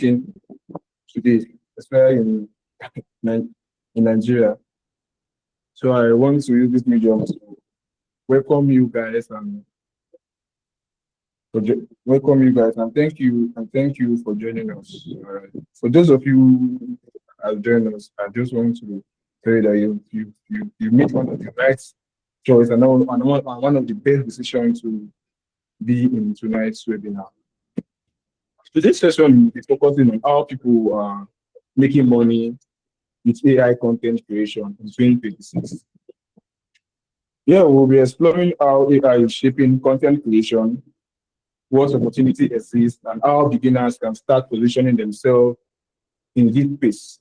working today, especially in Nigeria. So I want to use this medium to welcome you guys and thank you for joining us. For those of you who have joined us, I just want to tell you that you made one of the right choice and one of the best decisions to be in tonight's webinar. Today's session is focusing on how people are making money with AI content creation in 2026. Here we'll be exploring how AI is shaping content creation, what opportunity exists, and how beginners can start positioning themselves in this space.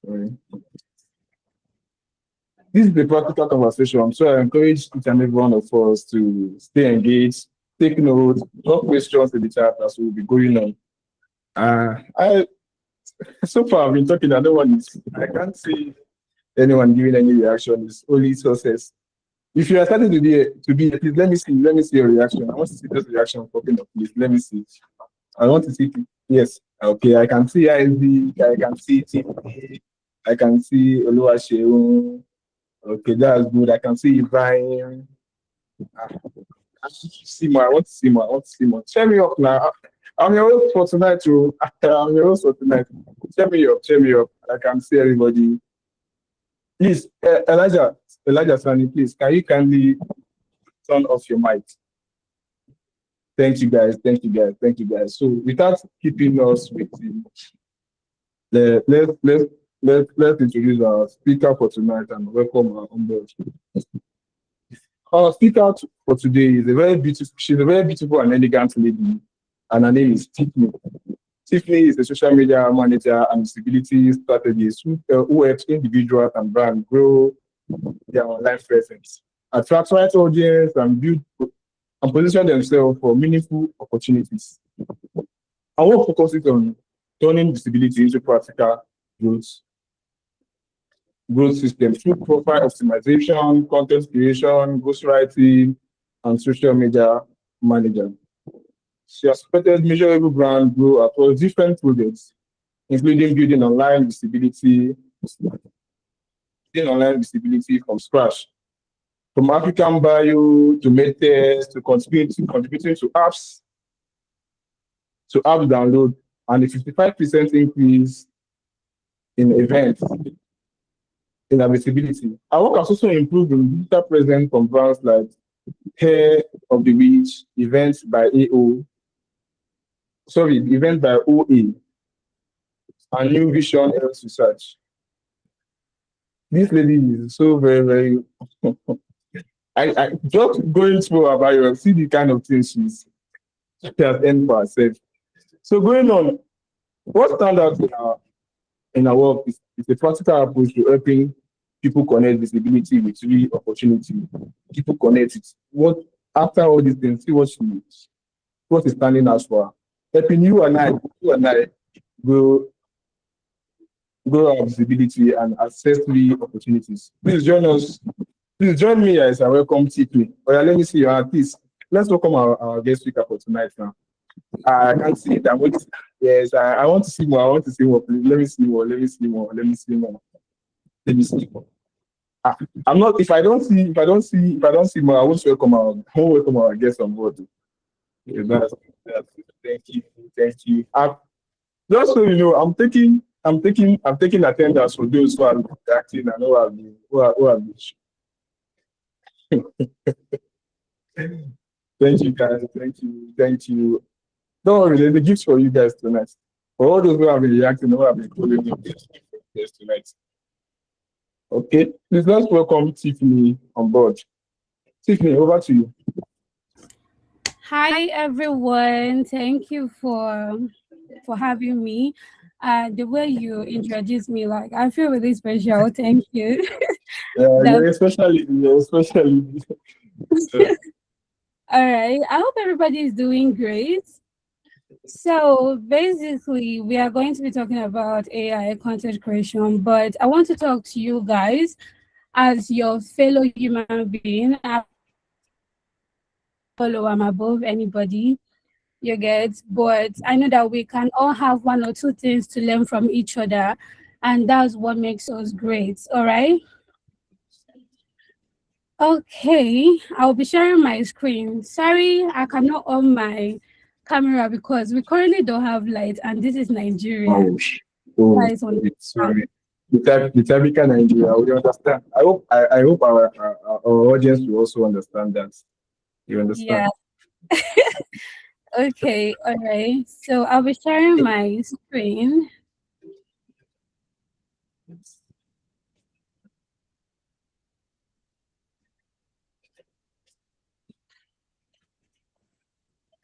Sorry. This is a practical conversation, so I encourage each and every one of us to stay engaged, take notes, drop questions in the chat as we'll be going on. So far I've been talking, I can't see anyone giving any reaction. It's only success. If you are starting to be, please let me see your reaction. I want to see this reaction popping up, please. Let me see. I want to see. Yes. Okay. I can see ISD. I can see Tiffany. I can see Oluwaseun. Okay, that's good. I can see Ibrahim. I want to see more. Cheer me up now. I'm your host for tonight, too. I'm your host for tonight. Cheer me up. I can see everybody. Please, Elijah Sani, please, can you kindly turn off your mic? Thank you guys. So without keeping us waiting, let's introduce our speaker for tonight and welcome her on board. Our speaker for today is she's a very beautiful and elegant lady, and her name is Tiffany. Tiffany is a social media manager and visibility strategist who helps individuals and brands grow their online presence, attract right audience, and build and position themselves for meaningful opportunities. Our work focuses on turning visibility into practical growth systems through profile optimization, content creation, ghostwriting, and social media management. She has supported measurable brand growth across different projects, including building online visibility from scratch, from African bio to Metas to contributing to apps download, and a 55% increase in events in our visibility. Our work has also improved in digital presence from brands like Hair of the Week, events by OA, and New Vision Health Research. This lady is so very, very. I just going through her bio, see the kind of things she has earned for herself. So going on, what stands out in our work is a practical approach to helping people connect visibility with real opportunity. People connect it. After all these things, see what is standing out for her. Helping you and I grow our visibility and access real opportunities. Please join me as I welcome Tiffany. Oh, yeah, let me see your hand, please. Let's welcome our guest speaker for tonight now. I can't see it. Yes, I want to see more. Please let me see more. I'm not. If I don't see more, I won't welcome our guests on board. Yeah, that's thank you. Just so you know, I'm taking attendance for those who are acting and who have been. Thank you guys. Thank you. Don't worry, there's a gift for you guys tonight. For all those who have been reacting, who have been following you tonight. Okay, please let's welcome Tiffany on board. Tiffany, over to you. Hi everyone, thank you for having me. The way you introduced me, like I feel really special. Thank you. Yeah, especially. All right, I hope everybody is doing great. So basically, we are going to be talking about AI content creation, but I want to talk to you guys as your fellow human being. below, I'm above anybody, you get, but I know that we can all have one or two things to learn from each other, and that's what makes us great. All right. Okay, I'll be sharing my screen. Sorry, I cannot on my camera because we currently don't have light, and this is Nigeria. Oh, oh, Guys on it's sorry. The typical Nigeria, we understand. I hope our audience will also understand that. You understand? yeah. Okay, all right. So I'll be sharing my screen.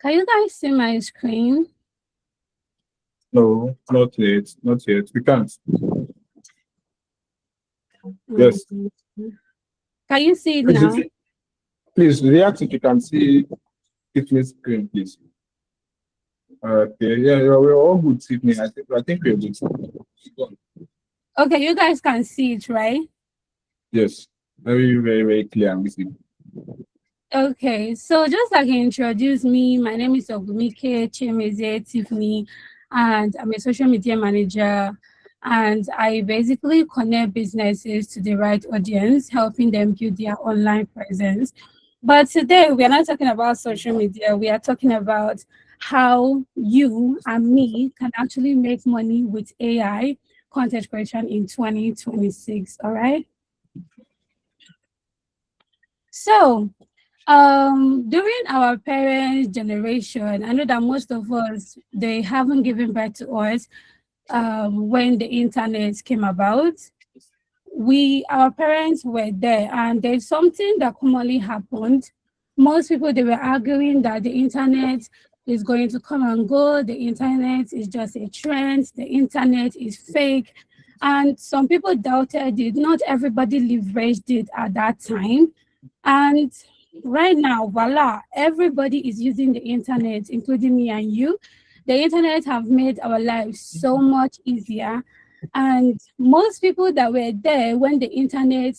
Can you guys see my screen? No, not yet. Not yet. We can't. Yes. Mm. Can you see it Please, now? please react if you can see Tiffany's screen, please. Okay, yeah, we're all good, Tiffany. I think we're good. Okay, you guys can see it, right? Yes, very, very, very clear and visible. Okay, so just like he introduced me, my name is Ogumike Chemeze Tiffany, and I'm a social media manager. And I basically connect businesses to the right audience, helping them build their online presence. But today we are not talking about social media, we are talking about how you and me can actually make money with AI content creation in 2026. All right. So during our parents' generation, I know that most of us they haven't given birth to us when the internet came about. Our parents were there, and there's something that commonly happened. Most people they were arguing that the internet is going to come and go, the internet is just a trend, the internet is fake. And some people doubted it. Not everybody leveraged it at that time. And right now, voila, everybody is using the internet, including me and you. The internet have made our lives so much easier. And most people that were there when the internet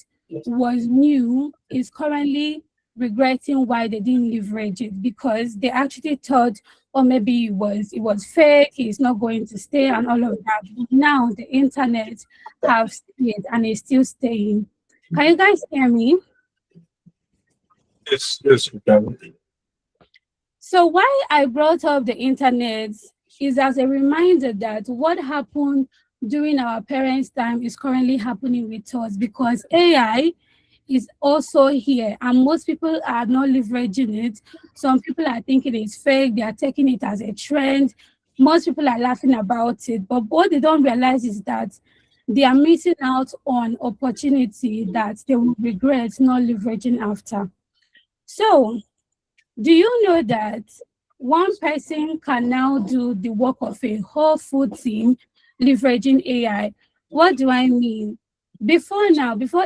was new is currently regretting why they didn't leverage it because they actually thought, or maybe it was fake, it's not going to stay and all of that. But now the internet have stayed and is still staying. Can you guys hear me? Yes, we can. So why I brought up the internet is as a reminder that what happened during our parents' time is currently happening with us because AI is also here and most people are not leveraging it. Some people are thinking it's fake, they are taking it as a trend. Most people are laughing about it, but what they don't realize is that they are missing out on opportunity that they will regret not leveraging after. So do you know that one person can now do the work of a whole full team leveraging AI? What do I mean? Before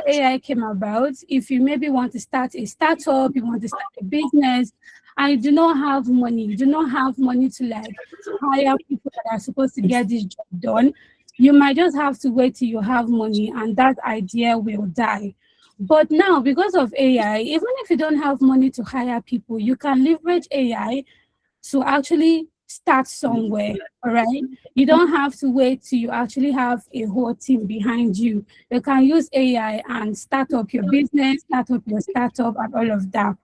AI came about, if you maybe want to start a startup, you want to start a business, and you do not have money to like hire people that are supposed to get this job done, you might just have to wait till you have money and that idea will die. But now, because of AI, even if you don't have money to hire people, you can leverage AI to actually start somewhere. All right. You don't have to wait till you actually have a whole team behind you. You can use AI and start up your business, start up your startup, and all of that.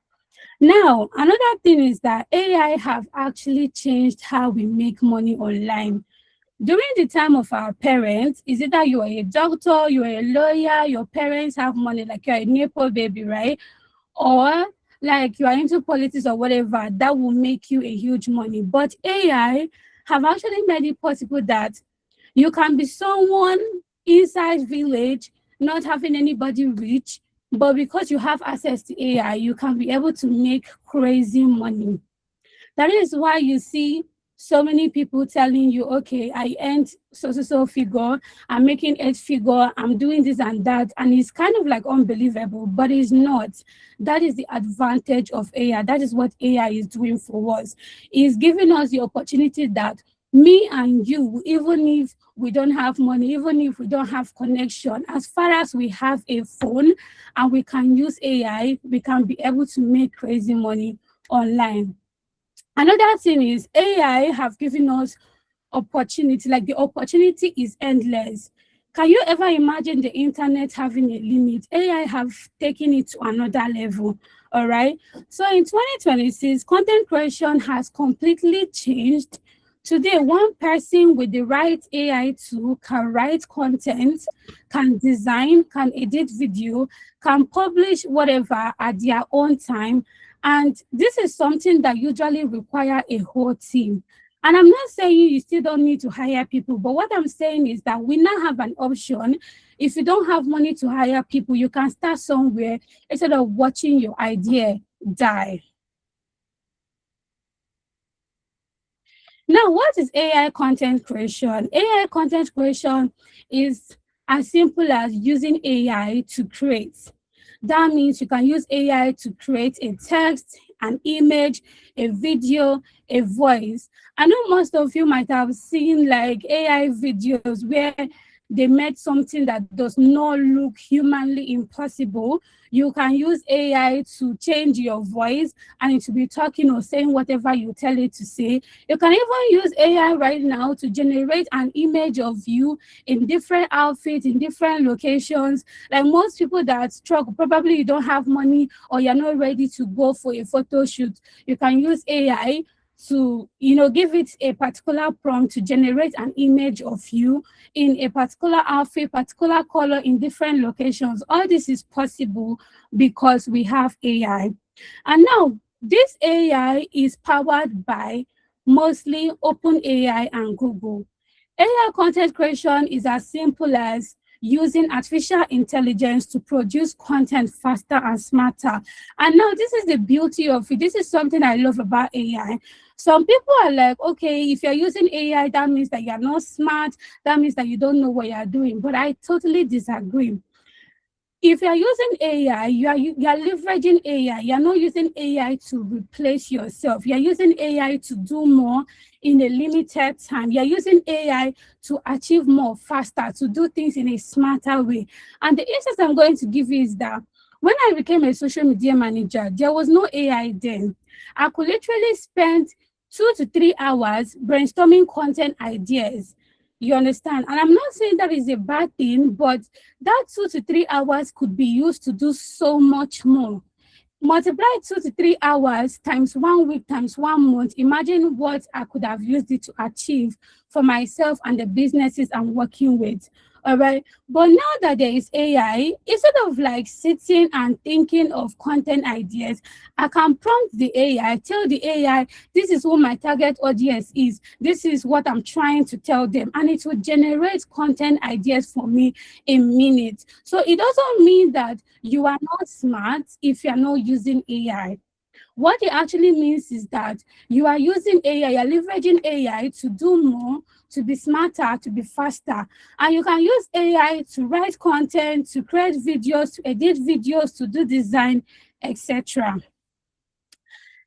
Now, another thing is that AI have actually changed how we make money online. During the time of our parents, is it that you are a doctor, you are a lawyer, your parents have money, like you're a Nepo baby, right? Or like you are into politics or whatever, that will make you a huge money. But AI have actually made it possible that you can be someone inside village, not having anybody rich, but because you have access to AI, you can be able to make crazy money. That is why you see so many people telling you, okay, I earned so figure, I'm making 8 figure, I'm doing this and that. And it's kind of like unbelievable, but it's not. That is the advantage of AI. That is what AI is doing for us. It's giving us the opportunity that me and you, even if we don't have money, even if we don't have connection, as far as we have a phone and we can use AI, we can be able to make crazy money. online. Another thing is AI have given us opportunity, like the opportunity is endless. Can you ever imagine the internet having a limit? AI have taken it to another level. All right. So in 2026, content creation has completely changed. Today, one person with the right AI tool can write content, can design, can edit video, can publish whatever at their own time. And this is something that usually require a whole team. And I'm not saying you still don't need to hire people, but what I'm saying is that we now have an option. If you don't have money to hire people, you can start somewhere instead of watching your idea die. Now, what is AI content creation? AI content creation is as simple as using AI to create. That means you can use AI to create a text, an image, a video, a voice. I know most of you might have seen like AI videos where they made something that does not look humanly impossible. You can use AI to change your voice and it will be talking or saying whatever you tell it to say. You can even use AI right now to generate an image of you in different outfits, in different locations. Like most people that struggle, probably you don't have money or you're not ready to go for a photo shoot. You can use AI to, give it a particular prompt to generate an image of you in a particular outfit, particular color in different locations. All this is possible because we have AI. And now this AI is powered by mostly OpenAI and Google. AI content creation is as simple as using artificial intelligence to produce content faster and smarter. And now this is the beauty of it. This is something I love about AI. Some people are like, okay, if you're using AI, that means that you're not smart. That means that you don't know what you're doing. But I totally disagree. If you're using AI, you're leveraging AI. You're not using AI to replace yourself. You're using AI to do more in a limited time. You're using AI to achieve more faster, to do things in a smarter way. And the instance I'm going to give you is that when I became a social media manager, there was no AI then. I could literally spend 2 to 3 hours brainstorming content ideas. You understand? And I'm not saying that is a bad thing, but that 2 to 3 hours could be used to do so much more. Multiply 2 to 3 hours times 1 week times 1 month. Imagine what I could have used it to achieve for myself and the businesses I'm working with. All right. But now that there is AI, instead of like sitting and thinking of content ideas, I can prompt the AI, tell the AI, this is who my target audience is. This is what I'm trying to tell them. And it will generate content ideas for me in minutes. So it doesn't mean that you are not smart if you're not using AI. What it actually means is that you are using AI, you're leveraging AI to do more, to be smarter, to be faster. And you can use AI to write content, to create videos, to edit videos, to do design, etc.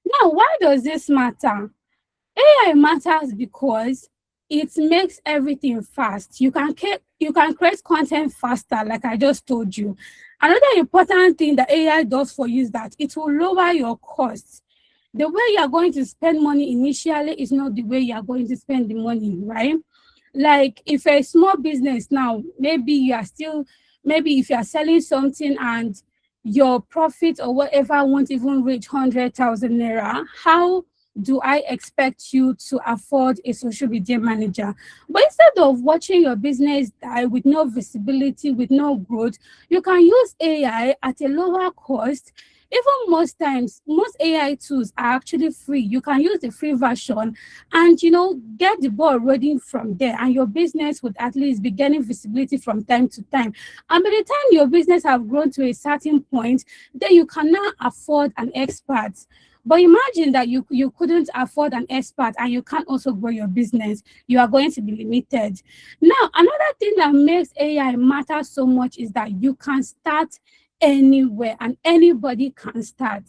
Now, why does this matter? AI matters because it makes everything fast. You can create content faster, like I just told you. Another important thing that AI does for you is that it will lower your costs. The way you are going to spend money initially is not the way you are going to spend the money, right? Like if a small business now, maybe if you are selling something and your profit or whatever won't even reach 100,000 naira, how do I expect you to afford a social media manager? But instead of watching your business die with no visibility, with no growth, you can use AI at a lower cost. Even most times, most AI tools are actually free. You can use the free version and, get the ball rolling from there. And your business would at least be getting visibility from time to time. And by the time your business have grown to a certain point, then you can now afford an expert. But imagine that you couldn't afford an expert and you can't also grow your business. You are going to be limited. Now, another thing that makes AI matter so much is that you can start anywhere and anybody can start.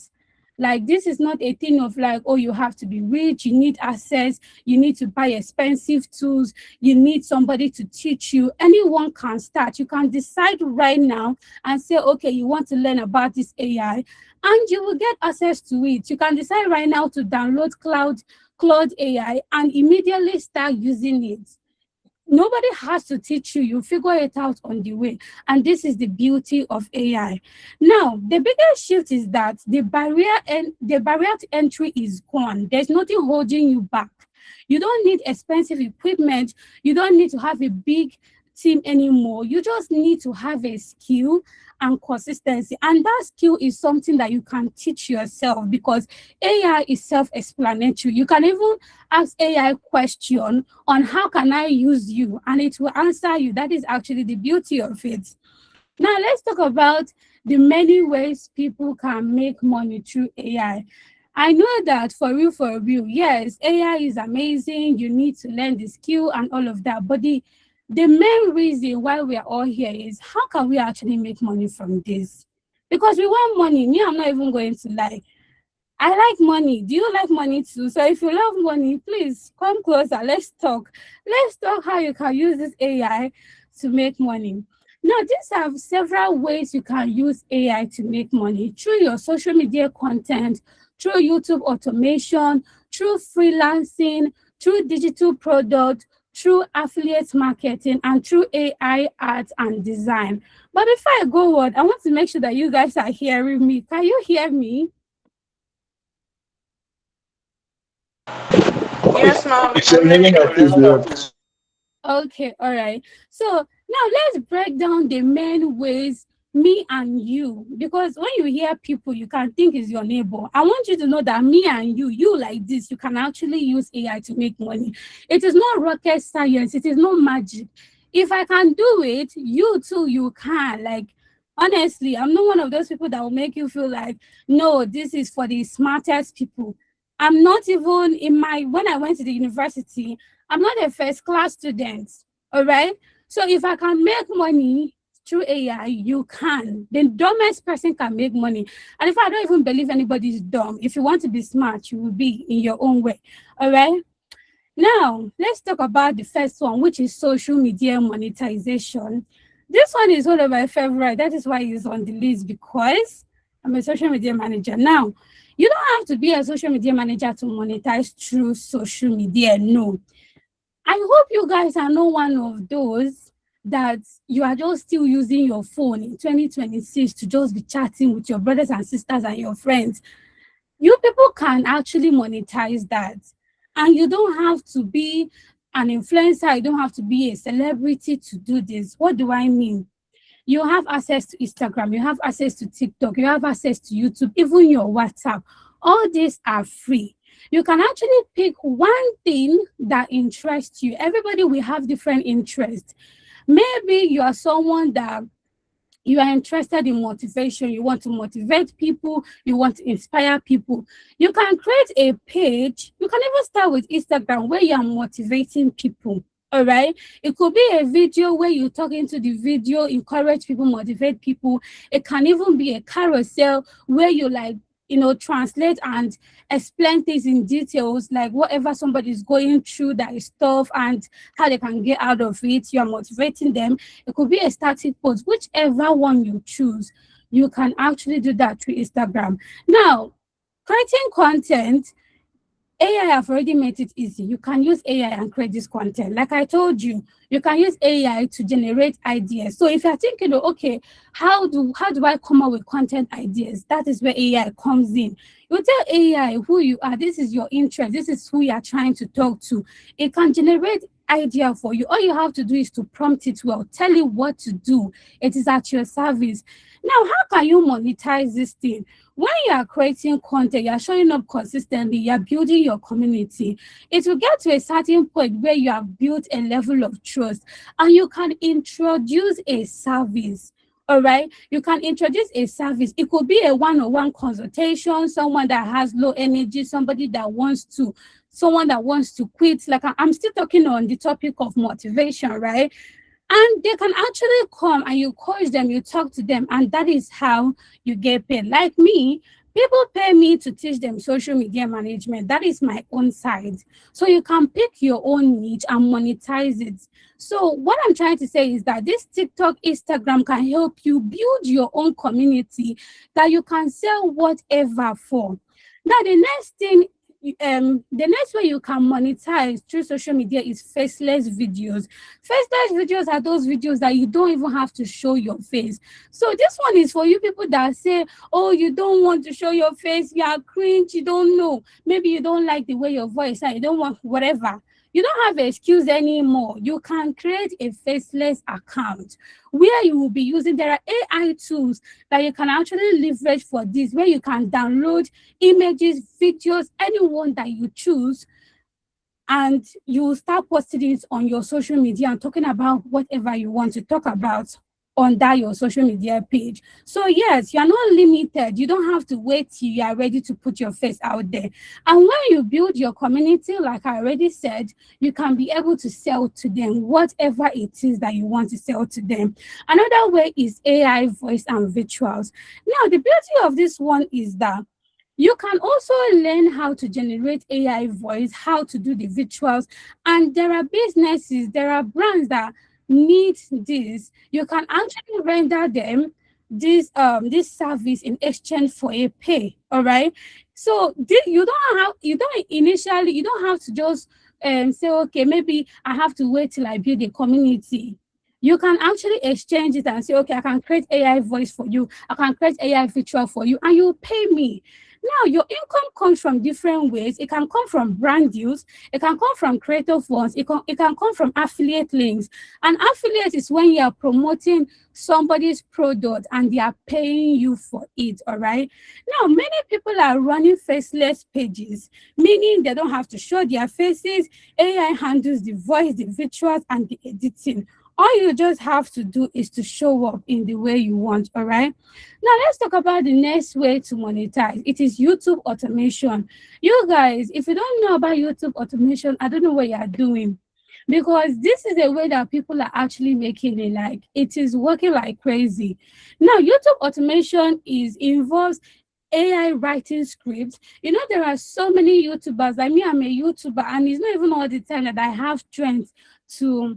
Like, this is not a thing of like, oh, you have to be rich, you need access, you need to buy expensive tools, you need somebody to teach you. Anyone can start. You can decide right now and say, okay, you want to learn about this AI, and you will get access to it. You can decide right now to download Cloud AI and immediately start using it. Nobody has to teach you. You figure it out on the way. And this is the beauty of AI. Now, the biggest shift is that the barrier to entry is gone. There's nothing holding you back. You don't need expensive equipment. You don't need to have a big team anymore. You just need to have a skill and consistency. And that skill is something that you can teach yourself, because AI is self-explanatory. You can even ask AI question on how can I use you, and it will answer you. That is actually the beauty of it. Now let's talk about the many ways people can make money through AI. I know that for real, yes, AI is amazing. You need to learn the skill and all of that. But the main reason why we are all here is, how can we actually make money from this? Because we want money. Me, I'm not even going to lie. I like money. Do you like money too? So if you love money, please come closer. Let's talk. Let's talk how you can use this AI to make money. Now, these are several ways you can use AI to make money: through your social media content, through YouTube automation, through freelancing, through digital product, through affiliate marketing, and through AI art and design. But before I go on, I want to make sure that you guys are hearing me. Can you hear me? Yes, mom, If I'm you're hearing hearing you. us, please, Okay, all right. So now let's break down the main ways, me and you, because when you hear people, you can think is your neighbor. I want you to know that me and you like this, you can actually use AI to make money. It is not rocket science, it is not magic. If I can do it, you too, you can. Like, honestly, I'm not one of those people that will make you feel like, no, this is for the smartest people. I'm not even in my, when I went to the university, I'm not a first class student. All right. So if I can make money through AI, you can. The dumbest person can make money. And if I don't even believe anybody's dumb, if you want to be smart, you will be in your own way. All right. Now, let's talk about the first one, which is social media monetization. This one is one of my favorite. That is why it's on the list, because I'm a social media manager. Now, you don't have to be a social media manager to monetize through social media. No. I hope you guys are not one of those that you are just still using your phone in 2026 to just be chatting with your brothers and sisters and your friends. You people can actually monetize that. And you don't have to be an influencer, you don't have to be a celebrity to do this. What do I mean? You have access to Instagram, you have access to TikTok, you have access to YouTube, even your WhatsApp. All these are free. You can actually pick one thing that interests you. Everybody will have different interests. Maybe you are someone that you are interested in motivation, you want to motivate people, you want to inspire people. You can create a page. You can even start with Instagram where you are motivating people. All right. It could be a video where you talk into the video, encourage people, motivate people. It can even be a carousel where you like, translate and explain things in details, like whatever somebody is going through that is tough and how they can get out of it. You are motivating them. It could be a static post, whichever one you choose. You can actually do that through Instagram. Now, creating content, AI have already made it easy. You can use AI and create this content. Like I told you, you can use AI to generate ideas. So if you're thinking, okay, how do I come up with content ideas? That is where AI comes in. You tell AI who you are. This is your interest. This is who you are trying to talk to. It can generate idea for you. All you have to do is to prompt it well, tell it what to do. It is at your service. Now, how can you monetize this thing? When you are creating content, you are showing up consistently, you are building your community. It will get to a certain point where you have built a level of trust and you can introduce a service. All right, you can introduce a service. It could be a one-on-one consultation, someone that has low energy, someone that wants to quit. Like I'm still talking on the topic of motivation, right? And they can actually come and you coach them, you talk to them, and that is how you get paid. Like me, People pay me to teach them social media management. That is my own side. So you can pick your own niche and monetize it. So what I'm trying to say is that this TikTok, Instagram can help you build your own community that you can sell whatever for. Now the next thing, the next way you can monetize through social media is faceless videos. Faceless videos are those videos that you don't even have to show your face. So this one is for you people that say, oh, you don't want to show your face, you are cringe, you don't know, maybe you don't like the way your voice and you don't want whatever. You don't have an excuse anymore. You can create a faceless account where you will be using, there are AI tools that you can actually leverage for this, where you can download images, videos, anyone that you choose, and you start posting it on your social media and talking about whatever you want to talk about on that your social media page. So yes, you're not limited. You don't have to wait till you are ready to put your face out there. And when you build your community, like I already said, you can be able to sell to them whatever it is that you want to sell to them. Another way is AI voice and virtuals. Now the beauty of this one is that you can also learn how to generate AI voice, how to do the virtuals, and there are businesses, there are brands that need this. You can actually render them this service in exchange for a pay. All right. So you don't initially, you don't have to just say, okay, maybe I have to wait till I build a community. You can actually exchange it and say, okay, I can create AI voice for you, I can create AI virtual for you, and you pay me. Now, your income comes from different ways. It can come from brand deals. It can come from creator funds. It can come from affiliate links. And affiliate is when you are promoting somebody's product and they are paying you for it, all right? Now, many people are running faceless pages, meaning they don't have to show their faces. AI handles the voice, the visuals, and the editing. All you just have to do is to show up in the way you want, all right? Now, let's talk about the next way to monetize. It is YouTube automation. You guys, if you don't know about YouTube automation, I don't know what you are doing, because this is a way that people are actually making it, like it is working like crazy. Now, YouTube automation involves AI writing scripts. You know, there are so many YouTubers. Like me, I'm a YouTuber, and it's not even all the time that I have strength to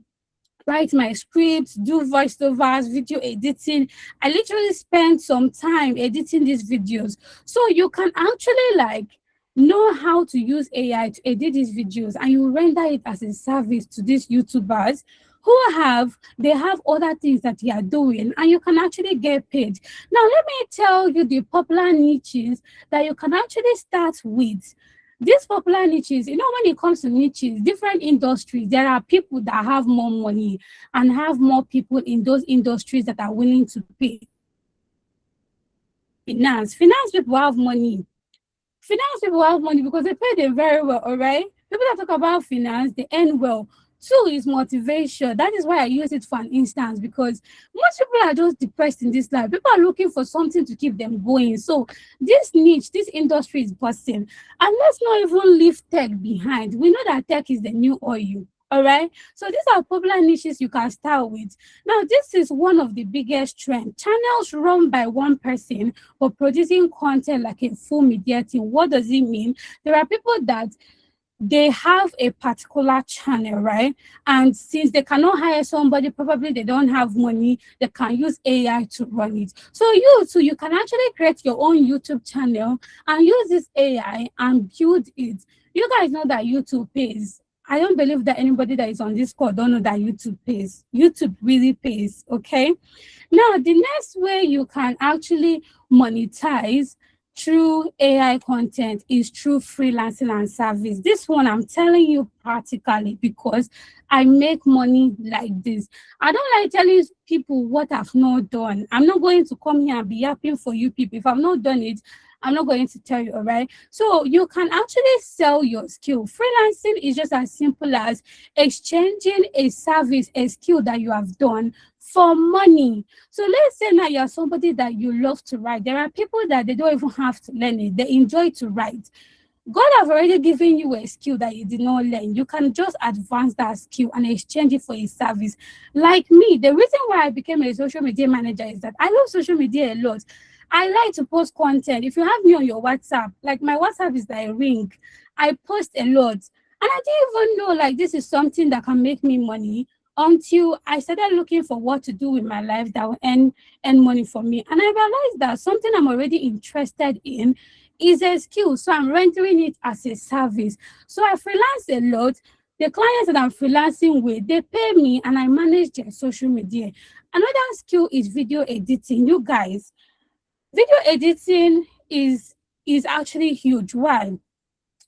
write my scripts, do voiceovers, video editing. I literally spend some time editing these videos. So you can actually like know how to use AI to edit these videos, and you render it as a service to these YouTubers who they have other things that they are doing, and you can actually get paid. Now, let me tell you the popular niches that you can actually start with. These popular niches, you know, when it comes to niches, different industries, there are people that have more money and have more people in those industries that are willing to pay. Finance people have money. Finance people have money because they pay them very well, all right? People that talk about finance, they earn well. Two is motivation. That is why I use it for an instance, because most people are just depressed in this life. People are looking for something to keep them going. So this niche, this industry is busting. And let's not even leave tech behind. We know that tech is the new oil. All right. So these are popular niches you can start with. Now, this is one of the biggest trends. Channels run by one person but producing content like a full media team. What does it mean? There are people that they have a particular channel, right? And since they cannot hire somebody, probably they don't have money, they can use AI to run it. So you can actually create your own YouTube channel and use this AI and build it. You guys know that YouTube pays. I don't believe that anybody that is on this call don't know that YouTube pays. YouTube really pays, okay? Now, the next way you can actually monetize through AI content is through freelancing and service. This one I'm telling you practically because I make money like this. I don't like telling people what I've not done. I'm not going to come here and be yapping for you people. If I've not done it, I'm not going to tell you, all right? So you can actually sell your skill. Freelancing is just as simple as exchanging a service, a skill that you have done for money. So let's say now you're somebody that you love to write. There are people that they don't even have to learn it. They enjoy to write. God have already given you a skill that you did not learn. You can just advance that skill and exchange it for a service. Like me, the reason why I became a social media manager is that I love social media a lot. I like to post content. If you have me on your WhatsApp, like my WhatsApp is like a ring. I post a lot. And I didn't even know like this is something that can make me money until I started looking for what to do with my life that will earn money for me. And I realized that something I'm already interested in is a skill. So I'm rendering it as a service. So I freelance a lot. The clients that I'm freelancing with, they pay me and I manage their social media. Another skill is video editing. You guys, video editing is actually huge. Why?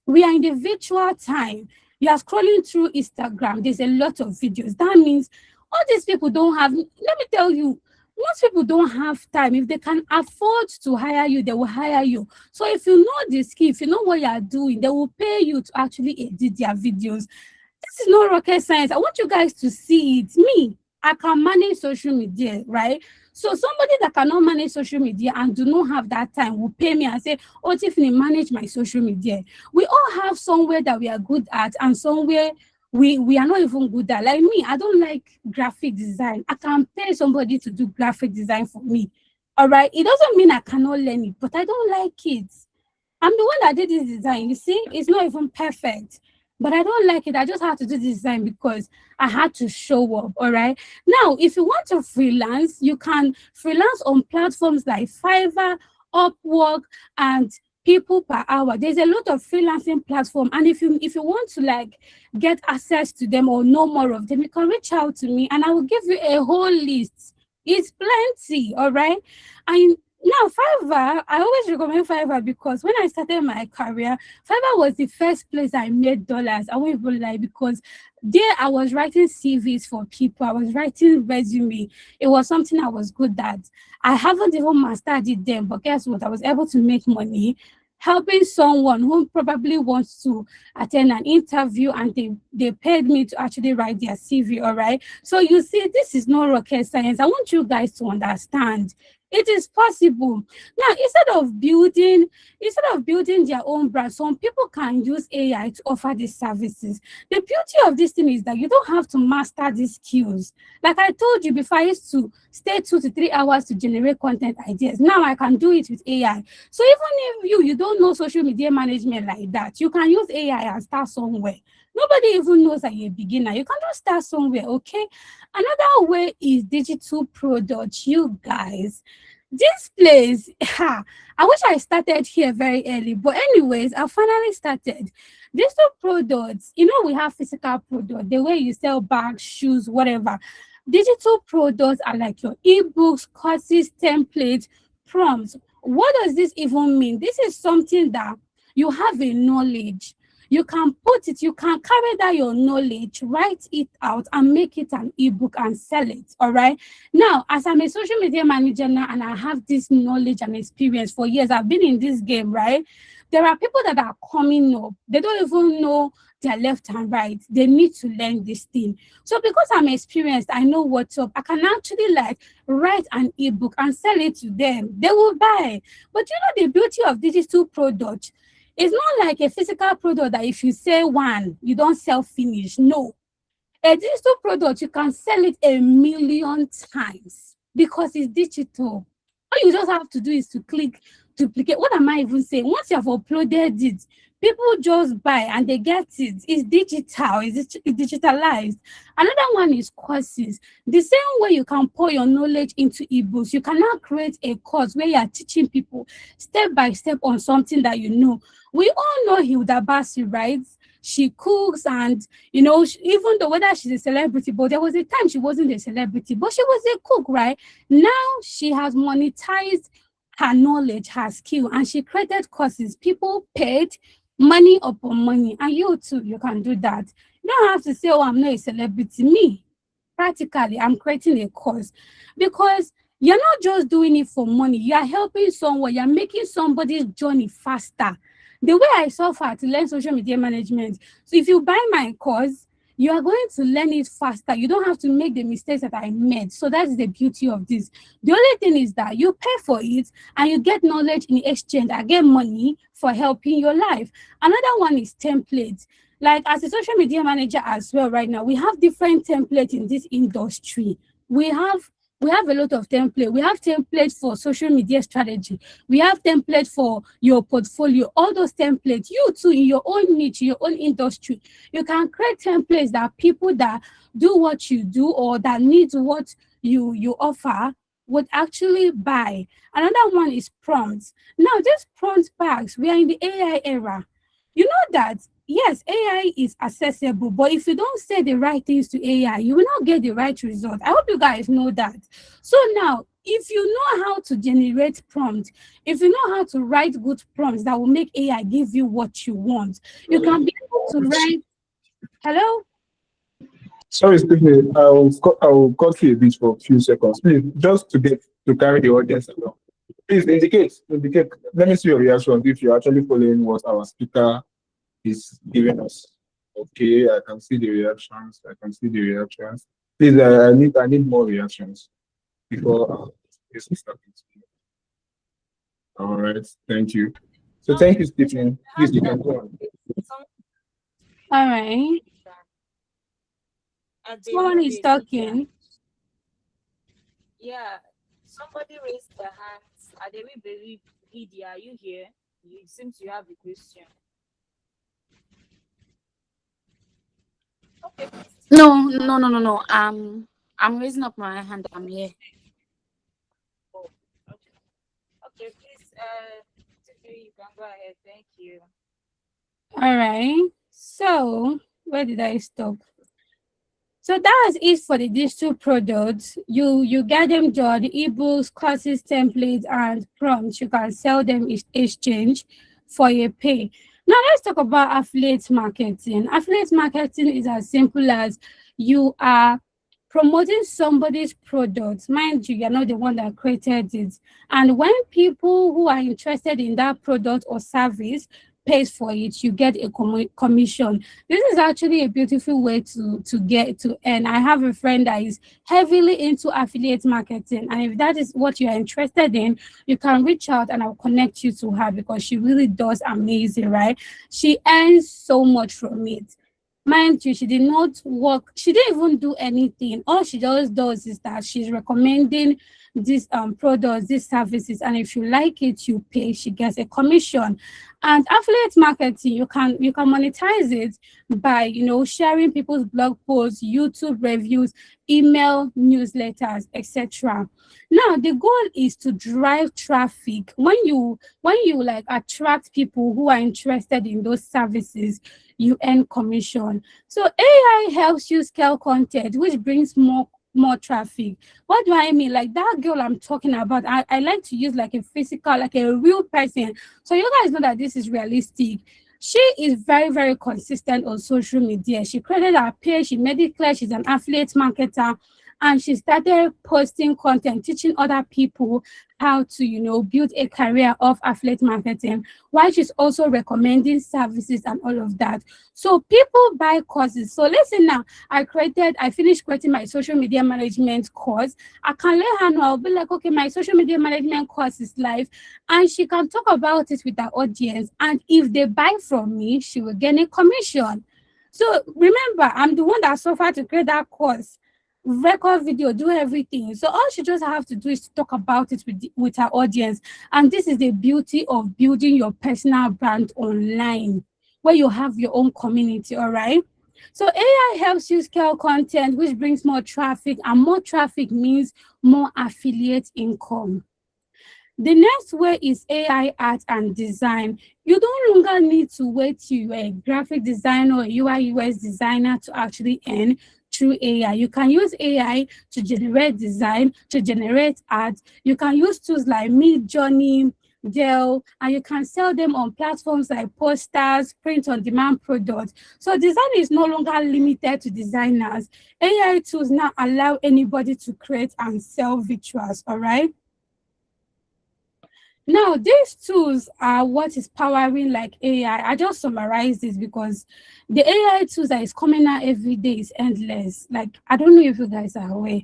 We are in the virtual time. You are scrolling through Instagram. There's a lot of videos. That means all these people don't have. Let me tell you, most people don't have time. If they can afford to hire you, they will hire you. So if you know the skill, if you know what you are doing, they will pay you to actually edit their videos. This is no rocket science. I want you guys to see it. Me, I can manage social media, right? So somebody that cannot manage social media and do not have that time will pay me and say, "Oh, Tiffany, manage my social media." We all have somewhere that we are good at and somewhere we are not even good at. Like me, I don't like graphic design. I can pay somebody to do graphic design for me. All right. It doesn't mean I cannot learn it, but I don't like it. I'm the one that did this design. You see, it's not even perfect, but I don't like it. I just had to do this design because I had to show up. All right. Now, if you want to freelance, you can freelance on platforms like Fiverr, Upwork, and People Per Hour. There's a lot of freelancing platform, and if you want to like get access to them or know more of them, you can reach out to me, and I will give you a whole list. It's plenty. All right. And now, Fiverr, I always recommend Fiverr because when I started my career, Fiverr was the first place I made dollars. I won't even lie because there I was writing CVs for people. I was writing resume. It was something I was good at. I haven't even mastered it then, but guess what? I was able to make money helping someone who probably wants to attend an interview and they paid me to actually write their CV, all right? So you see, this is no rocket science. I want you guys to understand it is possible. Now, instead of building their own brand, some people can use AI to offer these services. The beauty of this thing is that you don't have to master these skills. Like I told you before, I used to stay 2 to 3 hours to generate content ideas. Now I can do it with AI. So even if you don't know social media management like that, you can use AI and start somewhere. Nobody even knows that you're a beginner. You can just start somewhere, okay? Another way is digital products. You guys, this place, I wish I started here very early, but anyways, I finally started. Digital products, we have physical products, the way you sell bags, shoes, whatever. Digital products are like your ebooks, courses, templates, prompts. What does this even mean? This is something that you have a knowledge. You can you can carry that your knowledge, write it out and make it an ebook and sell it. All right. Now, as I'm a social media manager now and I have this knowledge and experience for years, I've been in this game, right? There are people that are coming up. They don't even know their left and right. They need to learn this thing. So because I'm experienced, I know what's up. I can actually like write an ebook and sell it to them. They will buy. But the beauty of digital product, it's not like a physical product that if you sell one, you don't sell finish. No. A digital product, you can sell it 1,000,000 times because it's digital. All you just have to do is to click duplicate. What am I even saying? Once you have uploaded it, people just buy and they get it. It's digital, it's digitalized. Another one is courses. The same way you can pour your knowledge into ebooks, you can now create a course where you are teaching people step by step on something that you know. We all know Hilda Bassi, right? She cooks and, even though whether she's a celebrity, but there was a time she wasn't a celebrity, but she was a cook, right? Now she has monetized her knowledge, her skill, and she created courses. People paid money upon money, and you too, you can do that. You don't have to say, "Oh, I'm not a celebrity." Me, practically, I'm creating a course because you're not just doing it for money. You are helping someone. You're making somebody's journey faster. The way I suffer to learn social media management. So if you buy my course, you are going to learn it faster. You don't have to make the mistakes that I made. So that's the beauty of this. The only thing is that you pay for it and you get knowledge in exchange. I get money for helping your life. Another one is templates. Like as a social media manager as well right now, we have different templates in this industry. We have We have a lot of template. We have templates for social media strategy. We have template for your portfolio. All those templates, you too, in your own niche, your own industry, you can create templates that people that do what you do or that need what you offer would actually buy. Another one is prompts. Now, these prompt bags, we are in the AI era. You know that yes, AI is accessible, but if you don't say the right things to AI, you will not get the right result. I hope you guys know that. So now, if you know how to generate prompts, if you know how to write good prompts that will make AI give you what you want, you can be able to write. Hello? Sorry, Stephanie, I will cut you a bit for a few seconds. Please, just to get to carry the audience along. Please indicate. Let me see your reaction if you're actually following what our speaker is giving us. Okay, I can see the reactions. I can see the reactions. Please, I need more reactions before this is starting. All right, thank you. So thank you, Stephen. Please, you can go on. All right. Someone is talking. Yeah, somebody raised their hands. Adewi Lydia, are you here? You seem to have a question. Okay. No. I'm raising up my hand. I'm here. Oh, okay. Okay, please, you can go ahead. Thank you. All right. So, where did I stop? So that's it for the digital products. You get them done, ebooks, courses, templates, and prompts. You can sell them in exchange for a pay. Now let's talk about affiliate marketing. Affiliate marketing is as simple as you are promoting somebody's product. Mind you, you're not the one that created it. And when people who are interested in that product or service pays for it, you get a commission. This is actually a beautiful way to get to earn. I have a friend that is heavily into affiliate marketing, and if that is what you're interested in, you can reach out and I'll connect you to her because she really does amazing, right? She earns so much from it. Mind you, she did not work, she didn't even do anything. All she just does is that she's recommending these products, these services, and if you like it, you pay, she gets a commission. And affiliate marketing, you can monetize it by sharing people's blog posts, YouTube reviews, email newsletters, etc. Now the goal is to drive traffic. When you like attract people who are interested in those services, you earn commission. So AI helps you scale content, which brings more traffic. What do I mean? Like that girl I'm talking about, I like to use like a physical, like a real person. So you guys know that this is realistic. She is very, very consistent on social media. She created her page, she made it clear she's an affiliate marketer, and she started posting content, teaching other people how to, build a career of affiliate marketing, while she's also recommending services and all of that. So people buy courses. So listen now, I finished creating my social media management course. I can let her know. I'll be like, okay, my social media management course is live, and she can talk about it with her audience. And if they buy from me, she will get a commission. So remember, I'm the one that suffered to create that course, record video, do everything. So all she just have to do is to talk about it with her audience. And this is the beauty of building your personal brand online, where you have your own community. All right. So AI helps you scale content, which brings more traffic, and more traffic means more affiliate income. The next way is AI art and design. You no longer need to wait till you're a graphic designer or UI UX designer to actually earn through AI. You can use AI to generate design, to generate art. You can use tools like Midjourney, Dell, and you can sell them on platforms like posters, print on demand products. So design is no longer limited to designers. AI tools now allow anybody to create and sell visuals, all right? Now, these tools are what is powering like AI. I just summarize this because the AI tools that is coming out every day is endless. Like, I don't know if you guys are aware.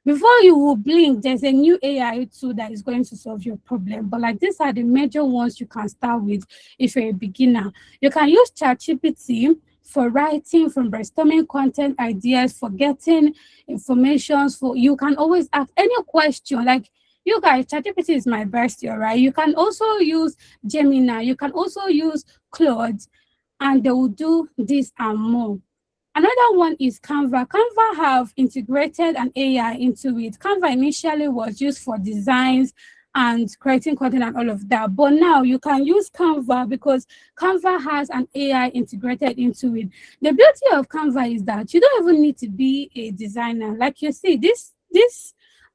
Before you will blink, there's a new AI tool that is going to solve your problem. But like these are the major ones you can start with if you're a beginner. You can use ChatGPT for writing, from brainstorming content ideas, for getting information. For you can always ask any question. Like you guys, ChatGPT is my bestie, right? You can also use Gemini. You can also use Claude, and they will do this and more. Another one is Canva. Canva have integrated an AI into it. Canva initially was used for designs and creating content and all of that. But now you can use Canva because Canva has an AI integrated into it. The beauty of Canva is that you don't even need to be a designer. Like you see, this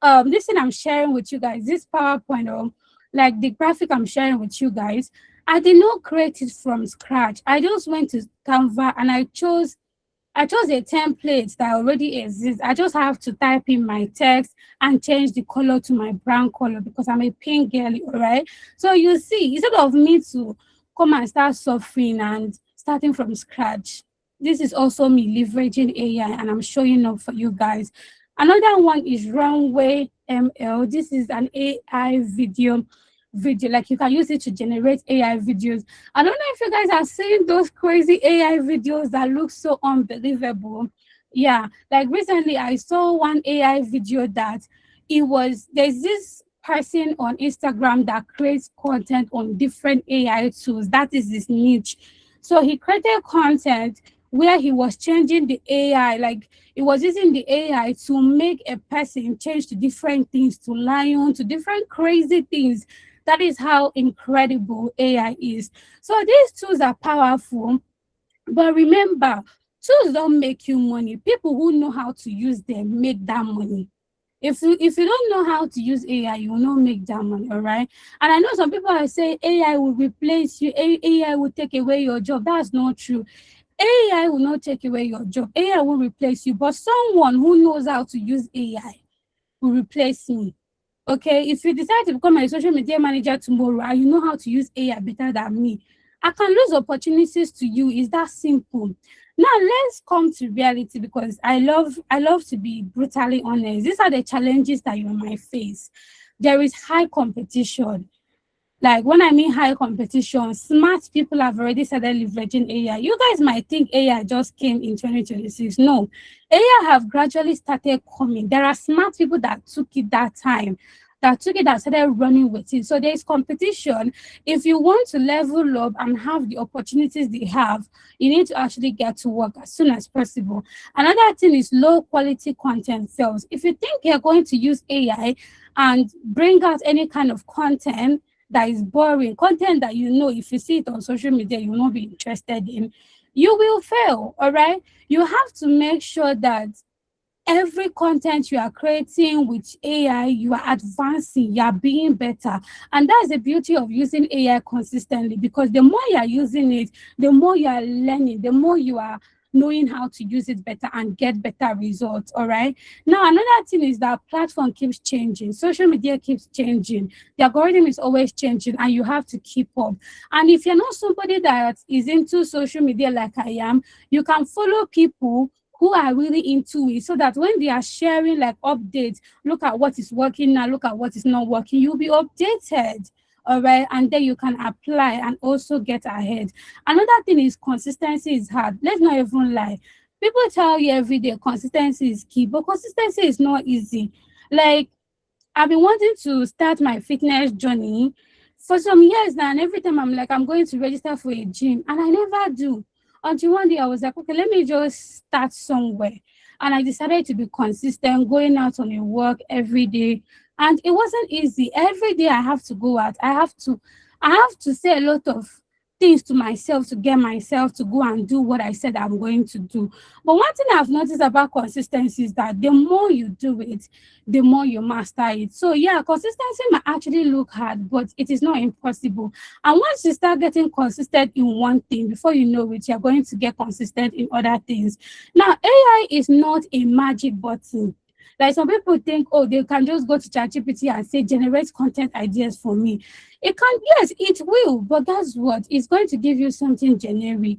thing I'm sharing with you guys, this PowerPoint or like the graphic I'm sharing with you guys, I did not create it from scratch. I just went to Canva and I chose a template that already exists. I just have to type in my text and change the color to my brown color because I'm a pink girly, all right? So you see, instead of me to come and start suffering and starting from scratch, this is also me leveraging AI and I'm showing up for you guys. Another one is Runway ML. This is an AI video, like you can use it to generate AI videos. I don't know if you guys are seeing those crazy AI videos that look so unbelievable. Yeah, like recently I saw one AI video that there's this person on Instagram that creates content on different AI tools. That is his niche. So he created content where he was changing the AI, like it was using the AI to make a person change to different things, to lion, to different crazy things. That is how incredible AI is. So these tools are powerful, but remember, tools don't make you money. People who know how to use them make that money. If you don't know how to use AI, you will not make that money, all right? And I know some people are saying AI will replace you, AI will take away your job. That's not true. AI will not take away your job. AI will replace you, but someone who knows how to use AI will replace me. Okay, if you decide to become a social media manager tomorrow and you know how to use AI better than me, I can lose opportunities to you. Is that simple? Now let's come to reality because I love to be brutally honest. These are the challenges that you might face. There is high competition. Like when I mean high competition, smart people have already started leveraging AI. You guys might think AI just came in 2026. No, AI have gradually started coming. There are smart people that took it that started running with it. So there is competition. If you want to level up and have the opportunities they have, you need to actually get to work as soon as possible. Another thing is low quality content fails. If you think you're going to use AI and bring out any kind of content that is boring, content that you know if you see it on social media, you will not be interested in, you will fail, all right? You have to make sure that every content you are creating with AI, you are advancing, you are being better. And that's the beauty of using AI consistently because the more you are using it, the more you are learning, the more you are knowing how to use it better and get better results. All right. Now, another thing is that platform keeps changing, social media keeps changing, the algorithm is always changing, and you have to keep up. And if you're not somebody that is into social media like I am, you can follow people who are really into it so that when they are sharing like updates, look at what is working now, look at what is not working, you'll be updated. All right, and then you can apply and also get ahead. Another thing is consistency is hard. Let's not even lie. People tell you every day consistency is key, but consistency is not easy. Like I've been wanting to start my fitness journey for some years now, and every time I'm like, I'm going to register for a gym, and I never do. Until one day I was like, okay, let me just start somewhere. And I decided to be consistent, going out on a walk every day. And it wasn't easy. Every day I have to go out. I have to say a lot of things to myself to get myself to go and do what I said I'm going to do. But one thing I've noticed about consistency is that the more you do it, the more you master it. So yeah, consistency might actually look hard, but it is not impossible. And once you start getting consistent in one thing, before you know it, you're going to get consistent in other things. Now, AI is not a magic button. Like some people think, oh, they can just go to ChatGPT and say, generate content ideas for me. It can, yes, it will, but guess what? It's going to give you something generic.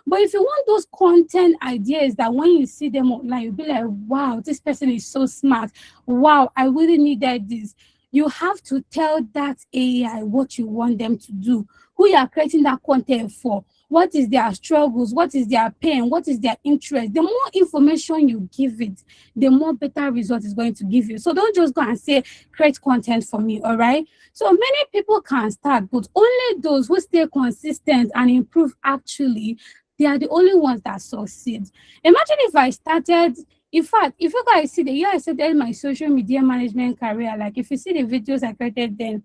But if you want those content ideas that when you see them online, you'll be like, wow, this person is so smart. Wow, I really needed this. You have to tell that AI what you want them to do, who you are creating that content for, what is their struggles, what is their pain, what is their interest. The more information you give it, the more better result is going to give you. So don't just go and say create content for me, all right? So many people can start, but only those who stay consistent and improve actually, they are the only ones that succeed. Imagine if I started, in fact, if you guys see the year I started my social media management career, like if you see the videos I created then,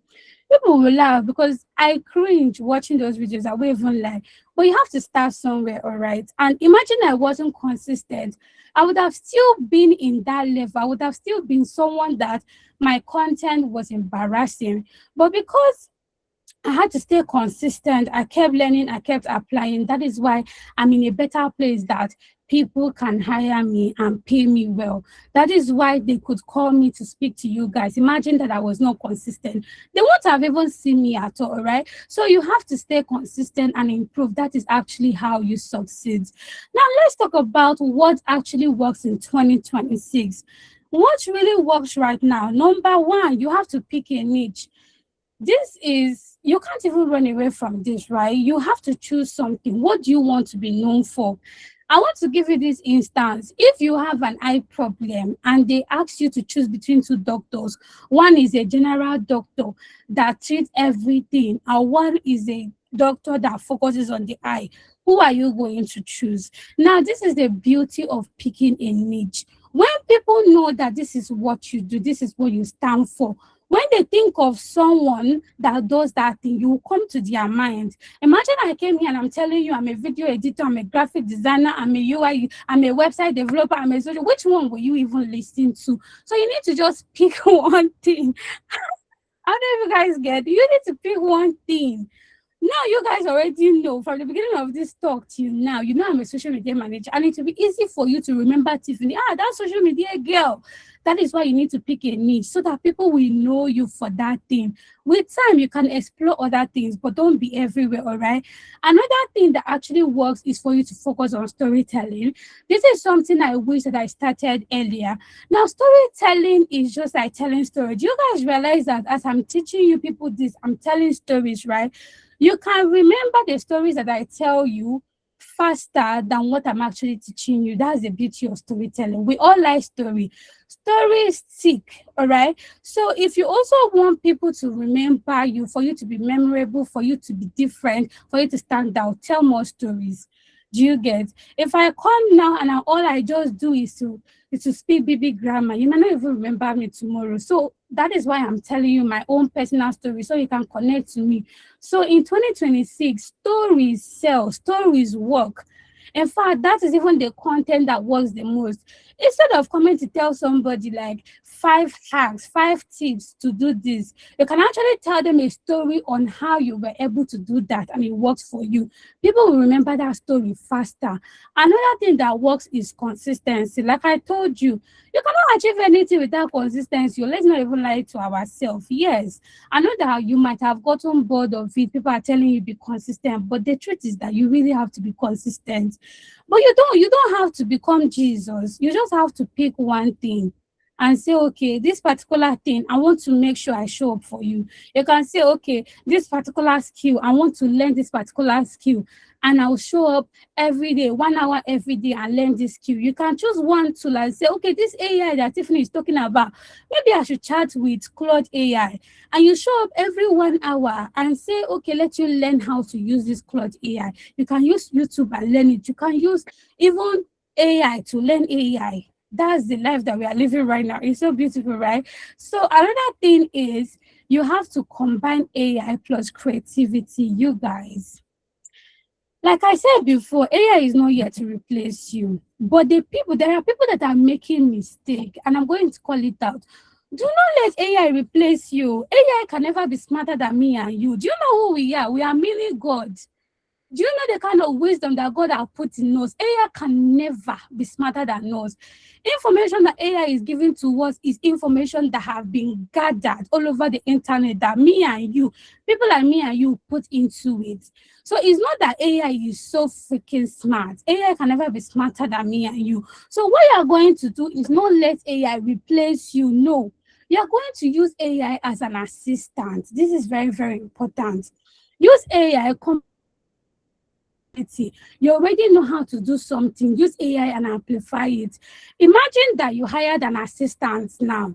people will laugh because I cringe watching those videos. I won't even lie. But you have to start somewhere, all right? And imagine I wasn't consistent. I would have still been in that level. I would have still been someone that my content was embarrassing. But because I had to stay consistent. I kept learning, I kept applying. That is why I'm in a better place that people can hire me and pay me well. That is why they could call me to speak to you guys. Imagine that I was not consistent. They won't have even seen me at all, right? So you have to stay consistent and improve. That is actually how you succeed. Now let's talk about what actually works in 2026. What really works right now? Number one, you have to pick a niche. This is, you can't even run away from this, right? You have to choose something. What do you want to be known for? I want to give you this instance. If you have an eye problem and they ask you to choose between two doctors, one is a general doctor that treats everything, and one is a doctor that focuses on the eye, who are you going to choose? Now, this is the beauty of picking a niche. When people know that this is what you do, this is what you stand for, when they think of someone that does that thing, you will come to their mind. Imagine I came here and I'm telling you I'm a video editor, I'm a graphic designer, I'm a UI, I'm a website developer, I'm a social. Which one will you even listen to? So you need to just pick one thing. How do you guys get? You need to pick one thing. Now you guys already know from the beginning of this talk till now, you know I'm a social media manager, and it will be easy for you to remember Tiffany. That social media girl. That is why you need to pick a niche so that people will know you for that thing. With time, you can explore other things, but don't be everywhere, all right? Another thing that actually works is for you to focus on storytelling. This is something I wish that I started earlier. Now, storytelling is just like telling stories. Do you guys realize that as I'm teaching you people this, I'm telling stories, right? You can remember the stories that I tell you faster than what I'm actually teaching you. That's the beauty of storytelling. We all like story. Stories stick, all right? So if you also want people to remember you, for you to be memorable, for you to be different, for you to stand out, tell more stories. Do you get? If I come now and all I just do is to speak BB grammar, you might not even remember me tomorrow. So that is why I'm telling you my own personal story so you can connect to me. So in 2026, stories sell, stories work. In fact, that is even the content that works the most. Instead of coming to tell somebody like 5 hacks, 5 tips to do this, you can actually tell them a story on how you were able to do that and it works for you. People will remember that story faster. Another thing that works is consistency. Like I told you, you cannot achieve anything without consistency. Let's not even lie to ourselves. Yes, I know that you might have gotten bored of it. People are telling you be consistent, but the truth is that you really have to be consistent. But you don't have to become Jesus. You just have to pick one thing and say, okay, this particular thing, I want to make sure I show up for you. You can say, okay, this particular skill, I want to learn this particular skill, and I'll show up every day, 1 hour every day, and learn this skill. You can choose one tool and say, okay, this AI that Tiffany is talking about, maybe I should chat with Claude AI. And you show up every 1 hour and say, okay, let you learn how to use this Claude AI. You can use YouTube and learn it. You can use even AI to learn AI. That's the life that we are living right now. It's so beautiful, right? So another thing is you have to combine AI plus creativity, you guys. Like I said before, AI is not here to replace you. But there are people that are making mistake, and I'm going to call it out. Do not let AI replace you. AI can never be smarter than me and you. Do you know who we are? We are merely God. Do you know the kind of wisdom that God has put in us? AI can never be smarter than us. Information that AI is giving to us is information that have been gathered all over the internet that me and you, people like me and you, put into it. So it's not that AI is so freaking smart. AI can never be smarter than me and you. So what you are going to do is not let AI replace you. No, you are going to use AI as an assistant. This is very, very important. Use AI You already know how to do something. Use AI and amplify it. Imagine that you hired an assistant now.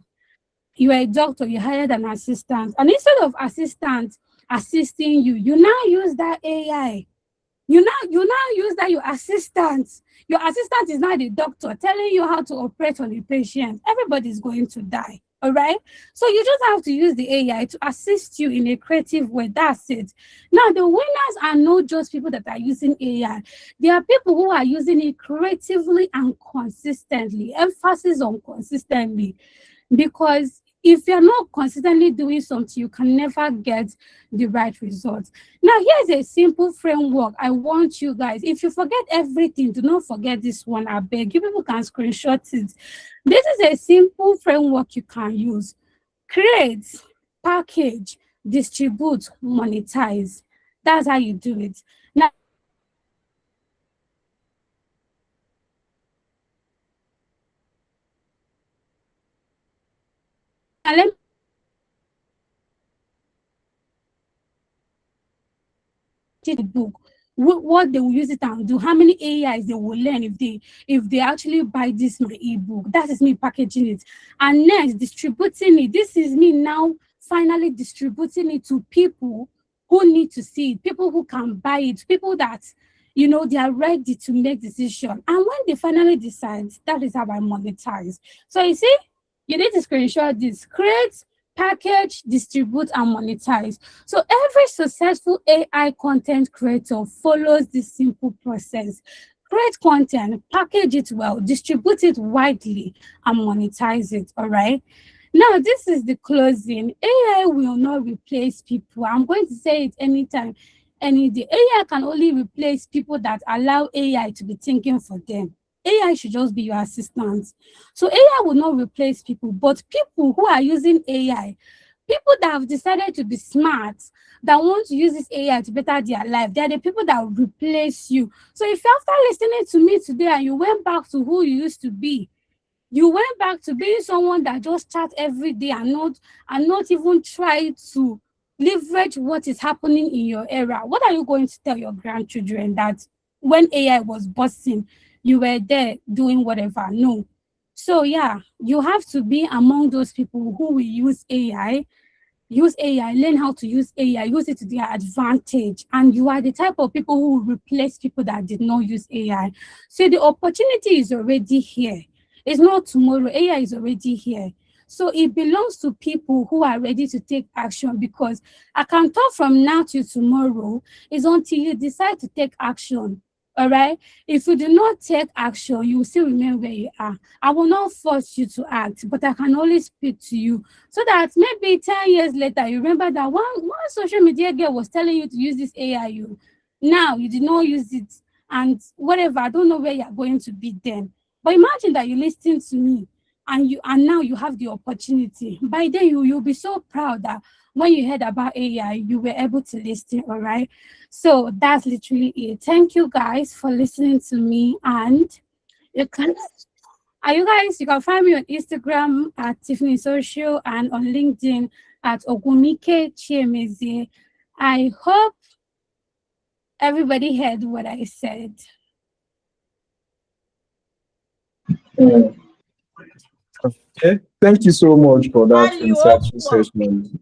You are a doctor, you hired an assistant, and instead of assistant assisting you, you now use that AI. You now use that your assistant. Your assistant is now the doctor telling you how to operate on the patient. Everybody's going to die. All right. So you just have to use the AI to assist you in a creative way. That's it. Now, the winners are not just people that are using AI. There are people who are using it creatively and consistently. Emphasis on consistently. Because if you're not consistently doing something, you can never get the right results. Now, here's a simple framework. I want you guys, if you forget everything, do not forget this one. I beg you, people can screenshot it. This is a simple framework you can use. Create, package, distribute, monetize. That's how you do it. Now, let me the book, what they will use it and do, how many AIs they will learn if they actually buy this my ebook. That is me packaging it. And next, distributing it. This is me now finally distributing it to people who need to see it, people who can buy it, people that they are ready to make decision. And when they finally decide, that is how I monetize. So you see, you need to screenshot this. Create, package, distribute, and monetize. So every successful AI content creator follows this simple process. Create content, package it well, distribute it widely, and monetize it. All right. Now, this is the closing. AI will not replace people. I'm going to say it anytime, any day. AI can only replace people that allow AI to be thinking for them. AI should just be your assistant. So AI will not replace people, but people who are using AI, people that have decided to be smart, that want to use this AI to better their life, they are the people that will replace you. So if after listening to me today and you went back to who you used to be, you went back to being someone that just chat every day and not even try to leverage what is happening in your era, what are you going to tell your grandchildren? That when AI was busting, you were there doing whatever? No. So yeah, you have to be among those people who will use AI, learn how to use AI, use it to their advantage. And you are the type of people who will replace people that did not use AI. So the opportunity is already here. It's not tomorrow. AI is already here. So it belongs to people who are ready to take action, because I can talk from now till tomorrow. It's until you decide to take action. All right. If you do not take action, you will still remain where you are. I will not force you to act, but I can only speak to you so that maybe 10 years later, you remember that one social media girl was telling you to use this AI. Now you did not use it, and whatever. I don't know where you're going to be then. But imagine that you listen to me, and now you have the opportunity. By then you'll be so proud that when you heard about AI, you were able to listen. All right. So that's literally it. Thank you guys for listening to me. And you can you can find me on Instagram at Tiffany Social and on LinkedIn at Ogumike Chiemezie. I hope everybody heard what I said. Okay. Thank you so much for that insightful session.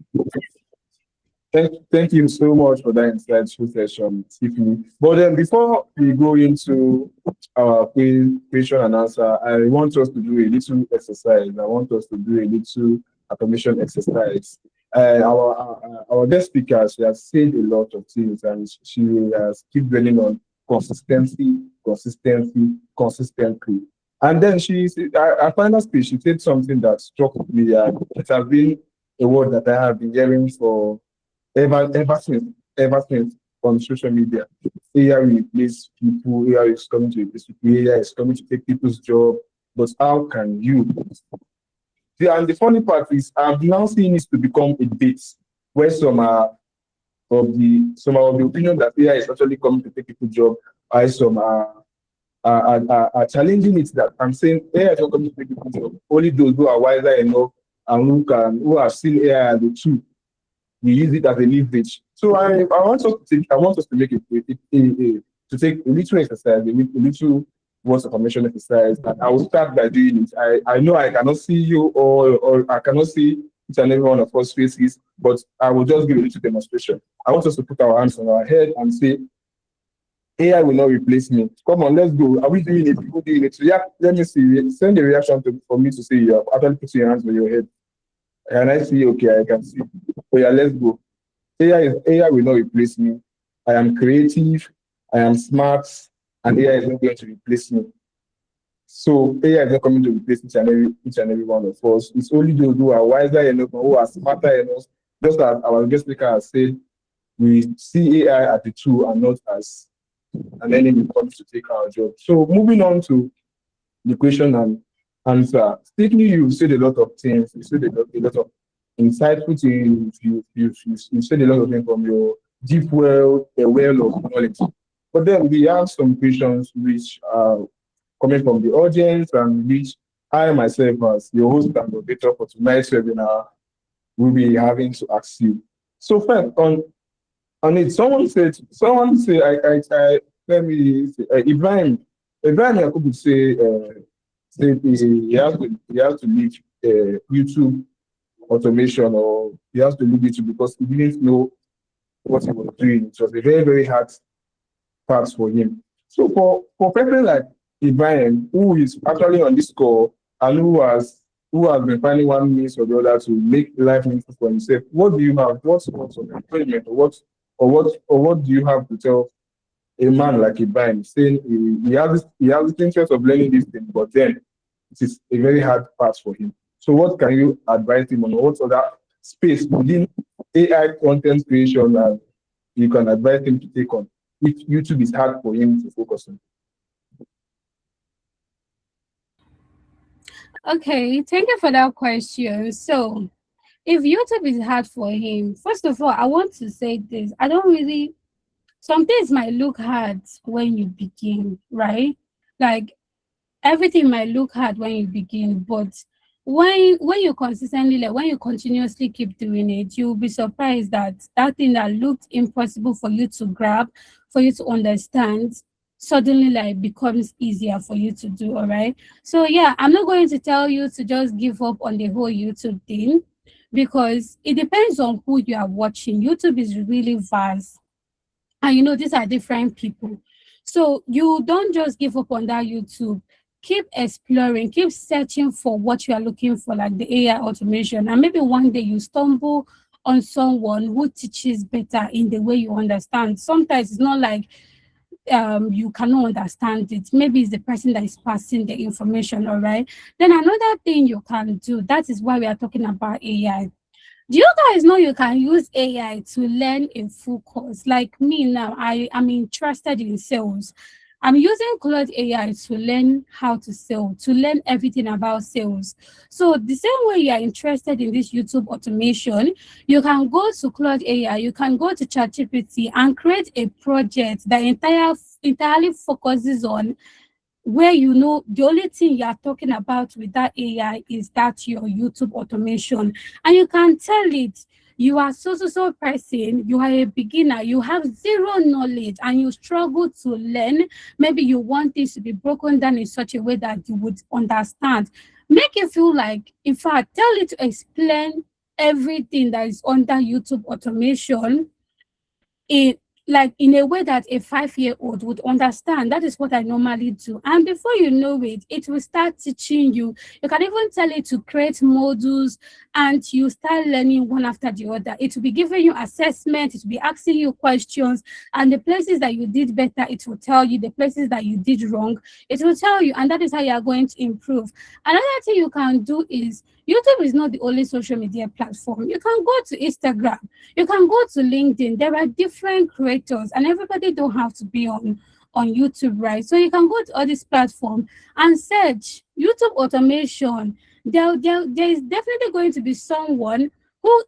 Thank you so much for that insightful session, Tiffany. But then before we go into our question and answer, I want us to do a little exercise. I want us to do a little automation exercise. Our guest speaker, she has said a lot of things, and she has keep dwelling on consistency, consistently. And then our final speech, she said something that struck me, and it has been a word that I have been hearing for ever since on social media. AI will replace people, AI is coming to replace people, AI is coming to take people's job. But how can you? And the funny part is, I'm now seeing it to become a debate where some are of the opinion that AI is actually coming to take people's job, while some are challenging it, that I'm saying AI is not coming to take people's job. Only those who are wiser enough and who have seen AI as the truth, we use it as a leverage. So I want us to make to take a little exercise, a little words of affirmation exercise, and I will start by doing it. I know I cannot see you, or I cannot see each and every one of us faces, but I will just give a little demonstration. I want us to put our hands on our head and say, AI will not replace me. Come on, let's go. Are we doing it? People doing it? Yeah, let me see. Send a reaction for me to see you have actually put your hands on your head. And I see, okay, I can see. Oh yeah, let's go. AI will not replace me. I am creative, I am smart, and AI is not going to replace me. So AI is not coming to replace each and every one of us. It's only those who are wiser enough, who are smarter enough. Just as our guest speaker has said, we see AI as a tool and not as an enemy comes to take our job. So moving on to the question and answer. Stickly, you've said a lot of things. You said a lot of insightful things. You said a lot of things from your deep well, a well of knowledge. But then we have some questions which are coming from the audience and which I myself, as your host and moderator for tonight's webinar, will be having to ask you. So first, on it, someone said, let me say, Ibrahim Yakubu said he has to leave YouTube automation, or he has to leave YouTube because he didn't know what he was doing. It was a very, very hard part for him. So for people like Ibrahim, who is actually on this call and who has been finding one means or the other to make life meaningful for himself, what do you have? What sorts of encouragement, or what do you have to tell a man like Ibrahim, saying he has this interest of learning this thing, but then it is a very hard part for him. So what can you advise him on? What other space within AI content creation that you can advise him to take on, which YouTube is hard for him to focus on? Okay, thank you for that question. So, if YouTube is hard for him, first of all, I want to say this. I don't really, some things might look hard when you begin, right? Like everything might look hard when you begin, but when you consistently, like when you continuously keep doing it, you'll be surprised that that thing that looked impossible for you to grab, for you to understand, suddenly like becomes easier for you to do. All right. So yeah, I'm not going to tell you to just give up on the whole YouTube thing, because it depends on who you are watching. YouTube is really vast, and these are different people. So you don't just give up on that YouTube. Keep exploring, keep searching for what you are looking for, like the AI automation, and maybe one day you stumble on someone who teaches better in the way you understand. Sometimes it's not like you cannot understand it. Maybe it's the person that is passing the information. All right. Then another thing you can do, that is why we are talking about AI. Do you guys know you can use AI to learn a full course? Like me now, I am interested in sales. I'm using Claude AI to learn how to sell, to learn everything about sales. So the same way you are interested in this YouTube automation, you can go to Claude AI, you can go to ChatGPT and create a project that entirely focuses on where the only thing you are talking about with that AI is that your YouTube automation. And you can tell it, you are so person, you are a beginner, you have zero knowledge and you struggle to learn. Maybe you want this to be broken down in such a way that you would understand. Make it feel like, in fact, tell it to explain everything that is under YouTube automation in a way that a 5-year-old would understand. That is what I normally do. And before you know it, it will start teaching you. You can even tell it to create modules and you start learning one after the other. It will be giving you assessment, it will be asking you questions, and the places that you did better, it will tell you. The places that you did wrong, it will tell you, and that is how you are going to improve. Another thing you can do is, YouTube is not the only social media platform. You can go to Instagram, you can go to LinkedIn. There are different creators, and everybody don't have to be on YouTube, right? So you can go to all these platforms and search YouTube automation. There is definitely going to be someone who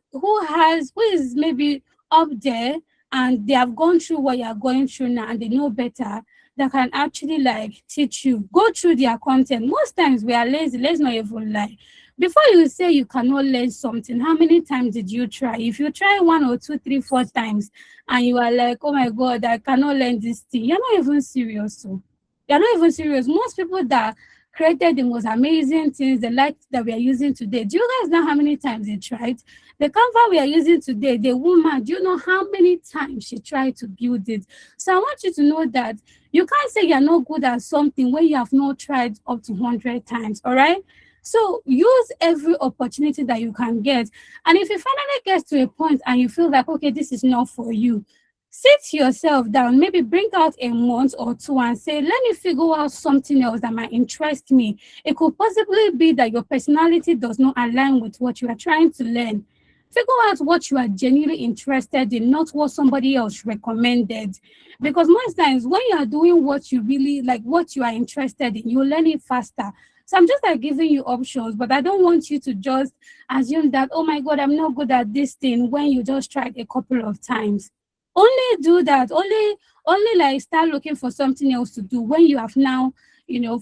is maybe up there and they have gone through what you are going through now and they know better, that can actually like teach you. Go through their content. Most times we are lazy. Let's not even lie. Before you say you cannot learn something, how many times did you try? If you try one or two, three, four times, and you are like, oh my God, I cannot learn this thing, you're not even serious. So you're not even serious. Most people that created the most amazing things, the light that we are using today, do you guys know how many times they tried? The Canva we are using today, the woman, do you know how many times she tried to build it? So I want you to know that you can't say you're not good at something when you have not tried up to 100 times, all right? So use every opportunity that you can get. And if you finally get to a point and you feel like, okay, this is not for you, sit yourself down, maybe bring out a month or two and say, let me figure out something else that might interest me. It could possibly be that your personality does not align with what you are trying to learn. Figure out what you are genuinely interested in, not what somebody else recommended. Because most times when you are doing what you really like, what you are interested in, you learn it faster. So I'm just like giving you options, but I don't want you to just assume that, oh my God, I'm not good at this thing when you just tried a couple of times. Only do that. Only like start looking for something else to do when you have now,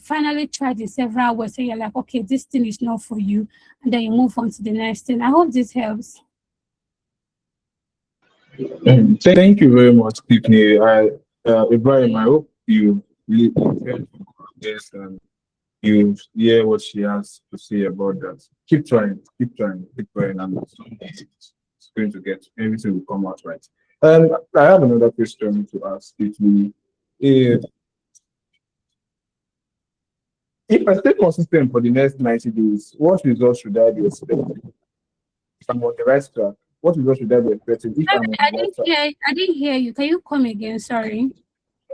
finally tried it several ways. So you're like, okay, this thing is not for you. And then you move on to the next thing. I hope this helps. Thank you very much, Tiffany. Ibrahim, I hope you really heard this and you hear what she has to say about that. Keep trying, and someday it's going to get everything will come out right. And I have another question to ask Tiffany. If if I stay consistent for the next 90 days, what results should I be expecting? If I'm on the right track, what results should I be expecting if I'm on I the right didn't track? hear. I didn't hear you. Can you come again? Sorry.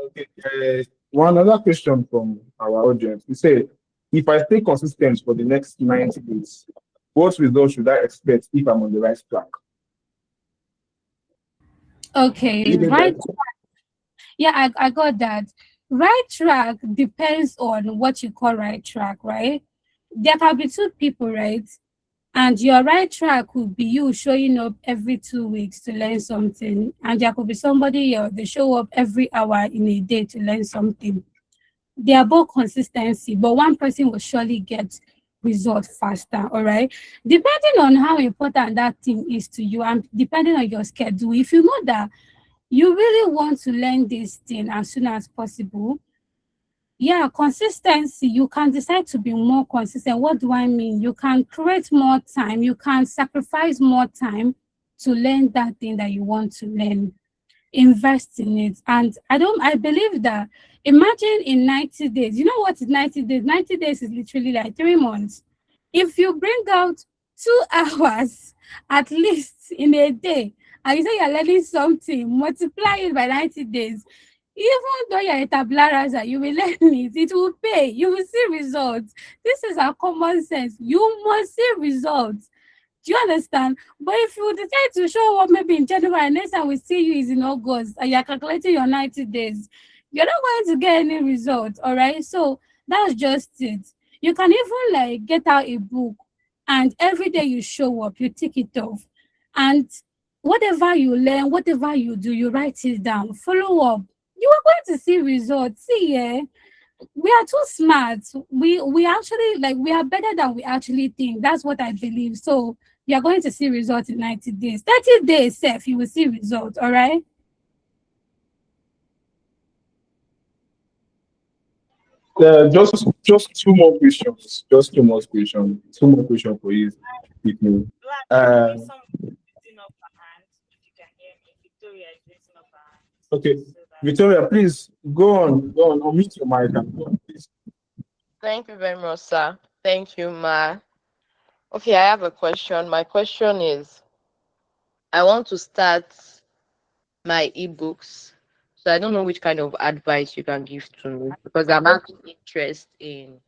Okay. One other question from our audience. We say, if I stay consistent for the next 90 days, what results should I expect if I'm on the right track? Okay, You get that? right. Yeah, I got that. Right track depends on what you call right track, right? There can be two people, right? And your right track could be you showing up every 2 weeks to learn something. And there could be somebody else, they show up every hour in a day to learn something. They are both consistency, but one person will surely get results faster, all right? Depending on how important that thing is to you and depending on your schedule, if you know that you really want to learn this thing as soon as possible, yeah, consistency, you can decide to be more consistent. What do I mean? You can create more time, you can sacrifice more time to learn that thing that you want to learn, invest in it. And I believe that, imagine in 90 days, you know what is 90 days? 90 days is literally like 3 months. If you bring out 2 hours at least in a day, and you say you're learning something, multiply it by 90 days. Even though you're a tabula rasa, you will learn it. It will pay. You will see results. This is our common sense. You must see results. Do you understand? But if you decide to show up maybe in January, next time we see you is in August, and you're calculating your 90 days, you're not going to get any results. All right. So that's just it. You can even like get out a book and every day you show up, you tick it off. And whatever you learn, whatever you do, you write it down, follow up. You are going to see results. See, yeah, we are too smart. We actually like we are better than we actually think. That's what I believe. So you are going to see results in 90 days. 30 days, Seth, you will see results. All right. Just two more questions. Just two more questions. Two more questions for you, Tiffany. Black, I Uh, think someone is raising up her hand. If you can hear me, Victoria is raising up her hand. okay, So that Victoria, please go on, unmute your mic and go on, please. Thank you very much, sir. Thank you, Ma. Okay, I have a question. My question is I want to start my ebooks. So I don't know which kind of advice you can give to me because I'm actually interested in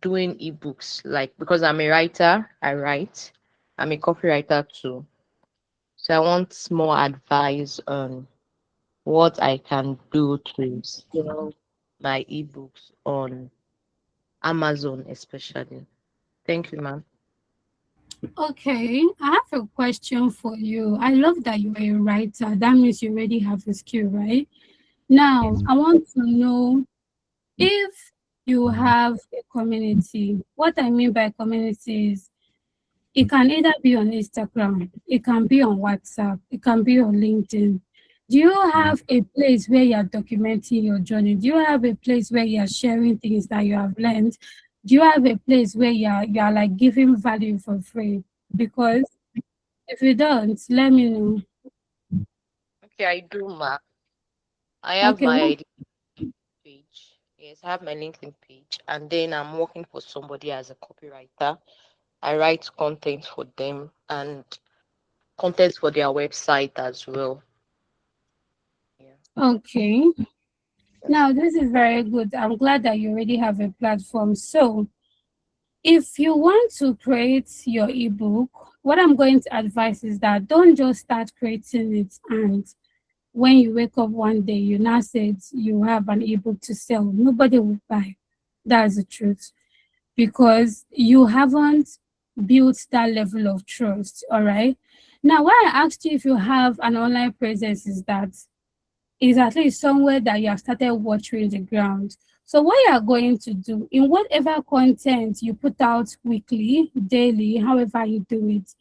doing ebooks. Like because I'm a writer, I write. I'm a copywriter too. So I want more advice on what I can do to sell my ebooks on Amazon especially. Thank you, ma'am. Okay, I have a question for you. I love that you're a writer. That means you already have a skill, right? Now, Yes. I want to know if you have a community. What I mean by community is it can either be on Instagram, it can be on WhatsApp, it can be on LinkedIn. Do you have a place where you're documenting your journey? Do you have a place where you're sharing things that you have learned? Do you have a place where you're like giving value for free? Because if you don't, let me know. Okay, I do, ma. I have Okay, my page. Yes, I have my LinkedIn page, and then I'm working for somebody as a copywriter. I write content for them and content for their website as well. Yeah. okay. Yes. Now this is very good. I'm glad that you already have a platform. So if you want to create your ebook, what I'm going to advise is that don't just start creating it and when you wake up one day, you now said you have an ebook to sell. Nobody will buy. That's the truth. Because you haven't built that level of trust. All right. Now, why I asked you if you have an online presence is that is at least somewhere that you have started watering the ground. So what you are going to do in whatever content you put out weekly, daily, however you do it,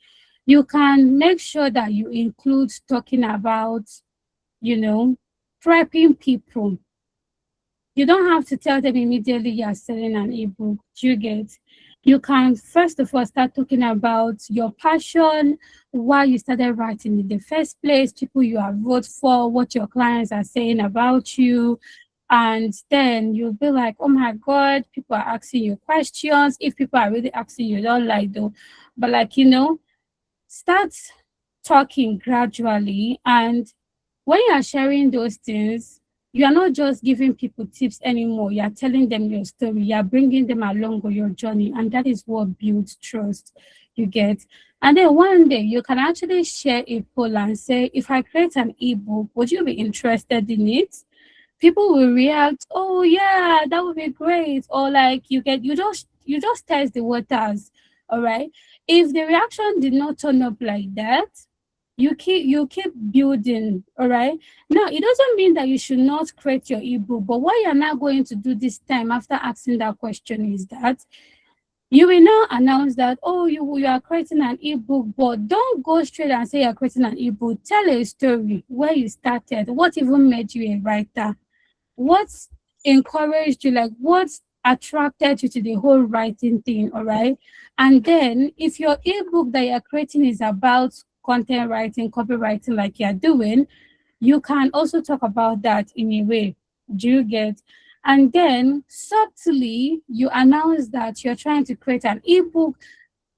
you can make sure that you include talking about, you know, prepping people. You don't have to tell them immediately you are selling an ebook. Do you get? You can first of all start talking about your passion, why you started writing in the first place, people you have wrote for, what your clients are saying about you. And then you'll be like, oh my God, people are asking you questions. If people are really asking you, don't like though. But like, start talking gradually. And when you are sharing those things, you are not just giving people tips anymore. You are telling them your story. You are bringing them along on your journey. And that is what builds trust, you get. And then one day you can actually share a poll and say, if I create an ebook, would you be interested in it? People will react, oh yeah, that would be great. Or like you just test the waters. All right. If the reaction did not turn up like that, you keep building. All right. Now it doesn't mean that you should not create your ebook, but what you're not going to do this time after asking that question is that you will now announce that, oh, you are creating an ebook, but don't go straight and say you're creating an ebook. Tell a story where you started, what even made you a writer, what encouraged you, like what attracted you to the whole writing thing. All right. And then if your ebook that you're creating is about content writing, copywriting, like you're doing, you can also talk about that in a way. Do you get? And then subtly you announce that you're trying to create an ebook.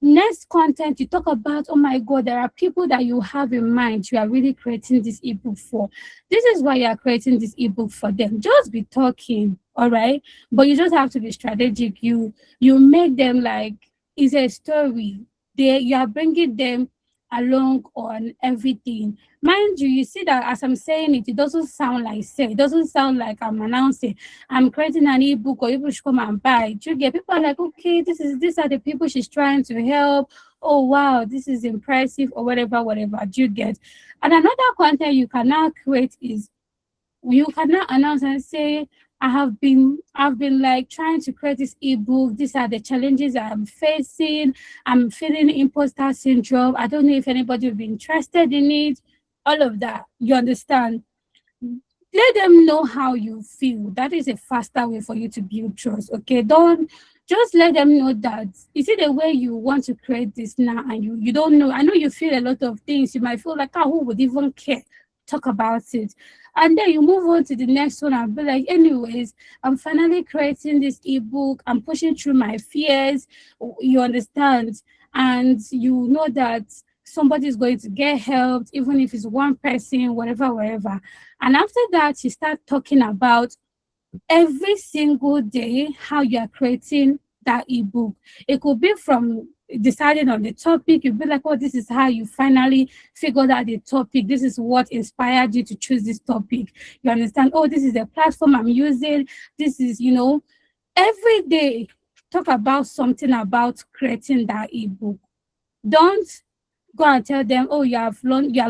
Next content, you talk about, oh my God, there are people that you have in mind you are really creating this ebook for. This is why you are creating this ebook for them. Just be talking, all right? But you just have to be strategic. You make them like it's a story. You are bringing them along on everything. Mind you, you see that as I'm saying it, it doesn't sound like say, it doesn't sound like I'm announcing I'm creating an ebook or people should come and buy. Do you get? People are like, okay, these are the people she's trying to help. Oh wow, this is impressive or whatever, whatever. Do you get? And another content you can now create is you can now announce and say, I've been like trying to create this ebook. These are the challenges I'm facing. I'm feeling imposter syndrome. I don't know if anybody will be interested in it. All of that. You understand? Let them know how you feel. That is a faster way for you to build trust. Okay, don't just let them know that is it the way you want to create this now, and you don't know. I know you feel a lot of things. You might feel like, oh, who would even care? Talk about it, and then you move on to the next one and be like, anyways, I'm finally creating this ebook. I'm pushing through my fears. You understand, and you know that somebody is going to get helped, even if it's one person, whatever, wherever. And after that, you start talking about every single day how you are creating that ebook. It could be from deciding on the topic. You'll be like, oh, this is how you finally figured out the topic. This is what inspired you to choose this topic. You understand? Oh, this is the platform I'm using. This is, every day talk about something about creating that ebook. Don't go and tell them, oh, you are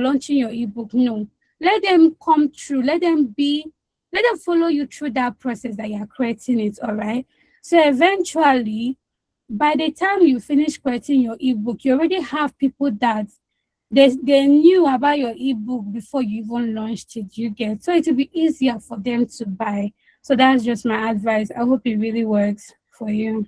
launching your ebook. No, let them come through. Let them follow you through that process that you're creating it. All right. So eventually, by the time you finish creating your ebook, you already have people that they knew about your ebook before you even launched it. You get, so it will be easier for them to buy. So that's just my advice. I hope it really works for you.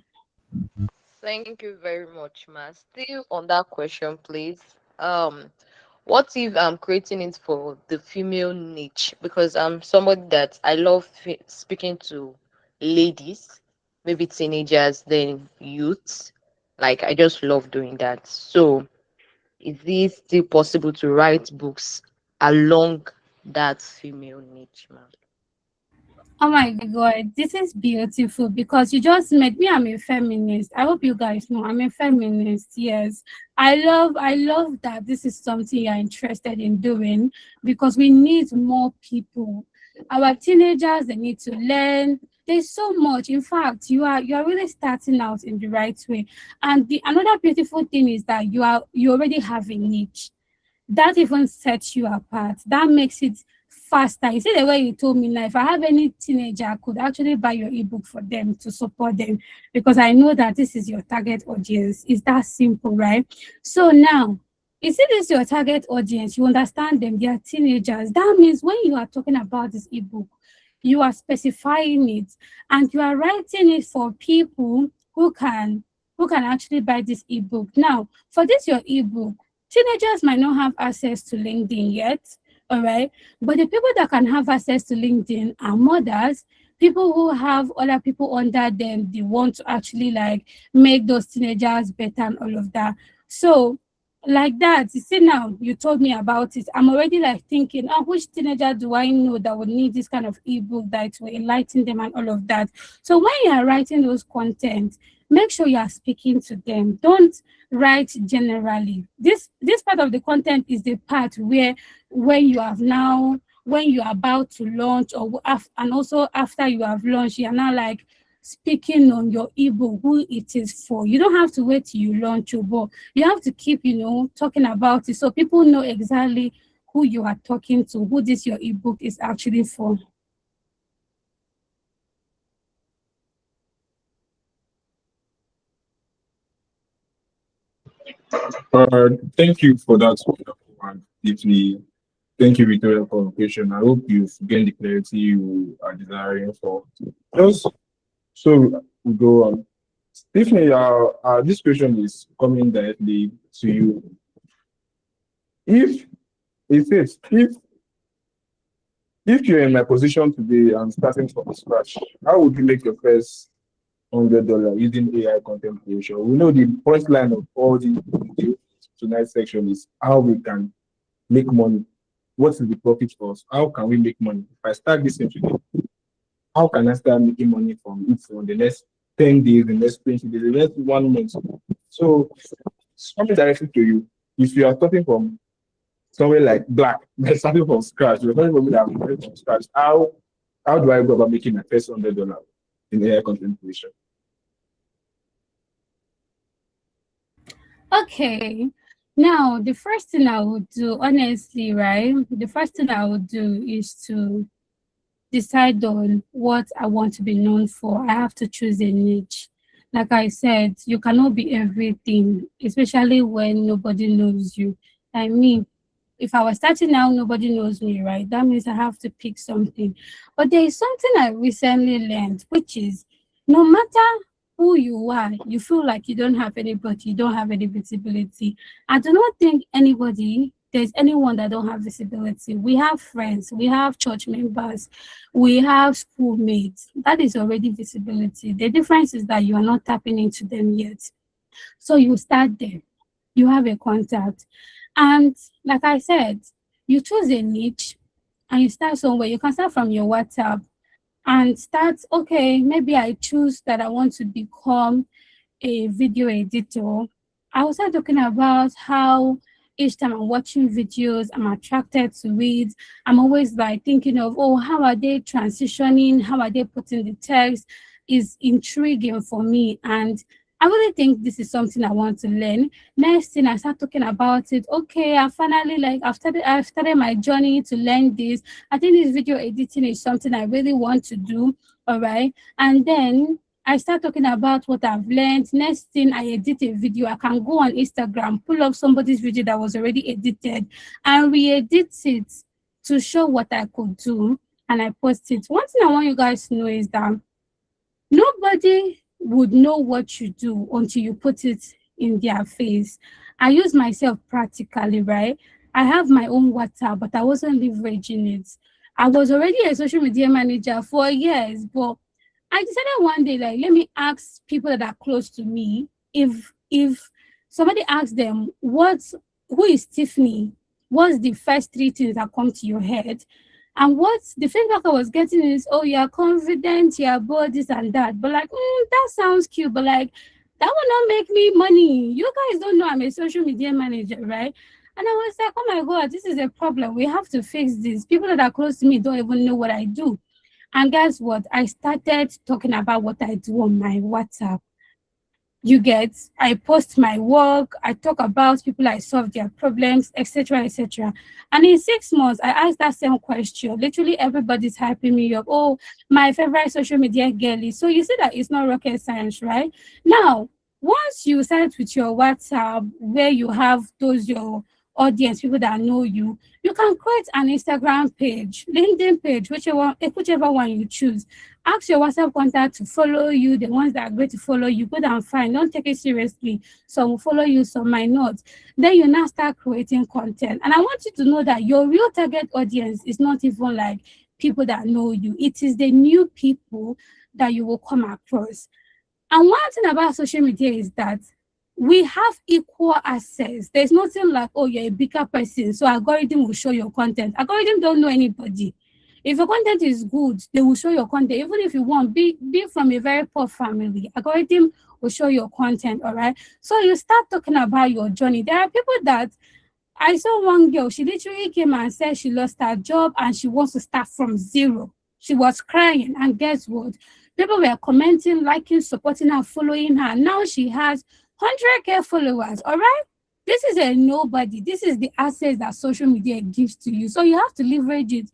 Thank you very much, Ma. Still on that question, please. What if I'm creating it for the female niche? Because I'm somebody that I love speaking to ladies, maybe teenagers, then youths. Like I just love doing that. So is it still possible to write books along that female niche, ma'am? Oh my God, this is beautiful because you just made me. I'm a feminist. I hope you guys know I'm a feminist. Yes, I love that this is something you're interested in doing because we need more people. Our teenagers, they need to learn. There's so much. In fact, you are really starting out in the right way. And the another beautiful thing is that you already have a niche that even sets you apart. That makes it faster. You see the way you told me now, if I have any teenager, I could actually buy your ebook for them to support them because I know that this is your target audience. It's that simple, right? So now, you see this your target audience, you understand them, they are teenagers. That means when you are talking about this ebook, you are specifying it and you are writing it for people who can actually buy this ebook. Now, for this your ebook, teenagers might not have access to LinkedIn yet, all right? But the people that can have access to LinkedIn are mothers, people who have other people under them, they want to actually like make those teenagers better and all of that. So, like that, you see now, you told me about it. I'm already like thinking, oh, which teenager do I know that would need this kind of ebook that will enlighten them and all of that. So when you are writing those content, make sure you are speaking to them. Don't write generally. This part of the content is the part where when you have now when you are about to launch and also after you have launched, you are now like speaking on your ebook, who it is for. You don't have to wait till you launch your book. You have to keep, talking about it so people know exactly who you are talking to, who this your ebook is actually for. Thank you for that wonderful and deeply. Thank you, Victoria, for the question. I hope you've gained the clarity you are desiring for. Just so we go on. Tiffany, this question is coming directly to you. If it says, if you're in my position today and starting from scratch, how would you make your first $100 using AI content creation? We know the point line of all the tonight's section is how we can make money. What is the profit for us? How can we make money? If I start this today, how can I start making money from it for the next 10 days, the next 20 days, the next 1 month? So, coming directly to you, if you are starting from somewhere like black, starting from scratch, you're starting from scratch, how do I go about making my first $100 in AI content creation? Okay. Now, the first thing I would do, honestly, right? The first thing I would do is to decide on what I want to be known for. I have to choose a niche. Like I said, you cannot be everything, especially when nobody knows you. I mean, if I was starting out, nobody knows me, right? That means I have to pick something. But there is something I recently learned, which is no matter who you are, you feel like you don't have anybody, you don't have any visibility. I do not think there's anyone that don't have visibility. We have friends, we have church members, we have schoolmates. That is already visibility. The difference is that you are not tapping into them yet. So you start there. You have a contact. And like I said, you choose a niche and you start somewhere. You can start from your WhatsApp and start, okay, maybe I choose that I want to become a video editor. I was start talking about how each time I'm watching videos, I'm attracted to it. I'm always like thinking of, oh, how are they transitioning? How are they putting the text? Is intriguing for me. And I really think this is something I want to learn. Next thing I start talking about it. Okay, I finally like I've started my journey to learn this. I think this video editing is something I really want to do. All right. And then I start talking about what I've learned. Next thing, I edit a video. I can go on Instagram, pull up somebody's video that was already edited, and re-edit it to show what I could do, and I post it. One thing I want you guys to know is that nobody would know what you do until you put it in their face. I use myself practically, right? I have my own WhatsApp, but I wasn't leveraging it. I was already a social media manager for years, but I decided one day, like, let me ask people that are close to me if somebody asks them who is Tiffany, what's the first three things that come to your head? And what the feedback I was getting is, oh, you're confident, you're bold, this and that. But like, that sounds cute, but like, that will not make me money. You guys don't know I'm a social media manager, right? And I was like, oh my God, this is a problem. We have to fix this. People that are close to me don't even know what I do. And guess what? I started talking about what I do on my WhatsApp. You get, I post my work, I talk about people I solve their problems, etc., etc. And in 6 months, I asked that same question. Literally, everybody's hyping me up. Oh, my favorite social media girly. So you see that it's not rocket science, right? Now, once you start with your WhatsApp, where you have those your audience, people that know you, you can create an Instagram page, LinkedIn page, whichever one you choose. Ask your WhatsApp contact to follow you, the ones that are going to follow you, good and fine. Don't take it seriously. Some will follow you, some might not. Then you now start creating content. And I want you to know that your real target audience is not even like people that know you. It is the new people that you will come across. And one thing about social media is that we have equal access. There's nothing like, oh, you're a bigger person, so algorithm will show your content. Algorithm don't know anybody. If your content is good, they will show your content. Even if you want, be from a very poor family, algorithm will show your content, all right? So you start talking about your journey. There are people that, I saw one girl, she literally came and said she lost her job and she wants to start from zero. She was crying, and guess what? People were commenting, liking, supporting her, following her. Now she has 100K followers, all right? This is a nobody. This is the access that social media gives to you. So you have to leverage it.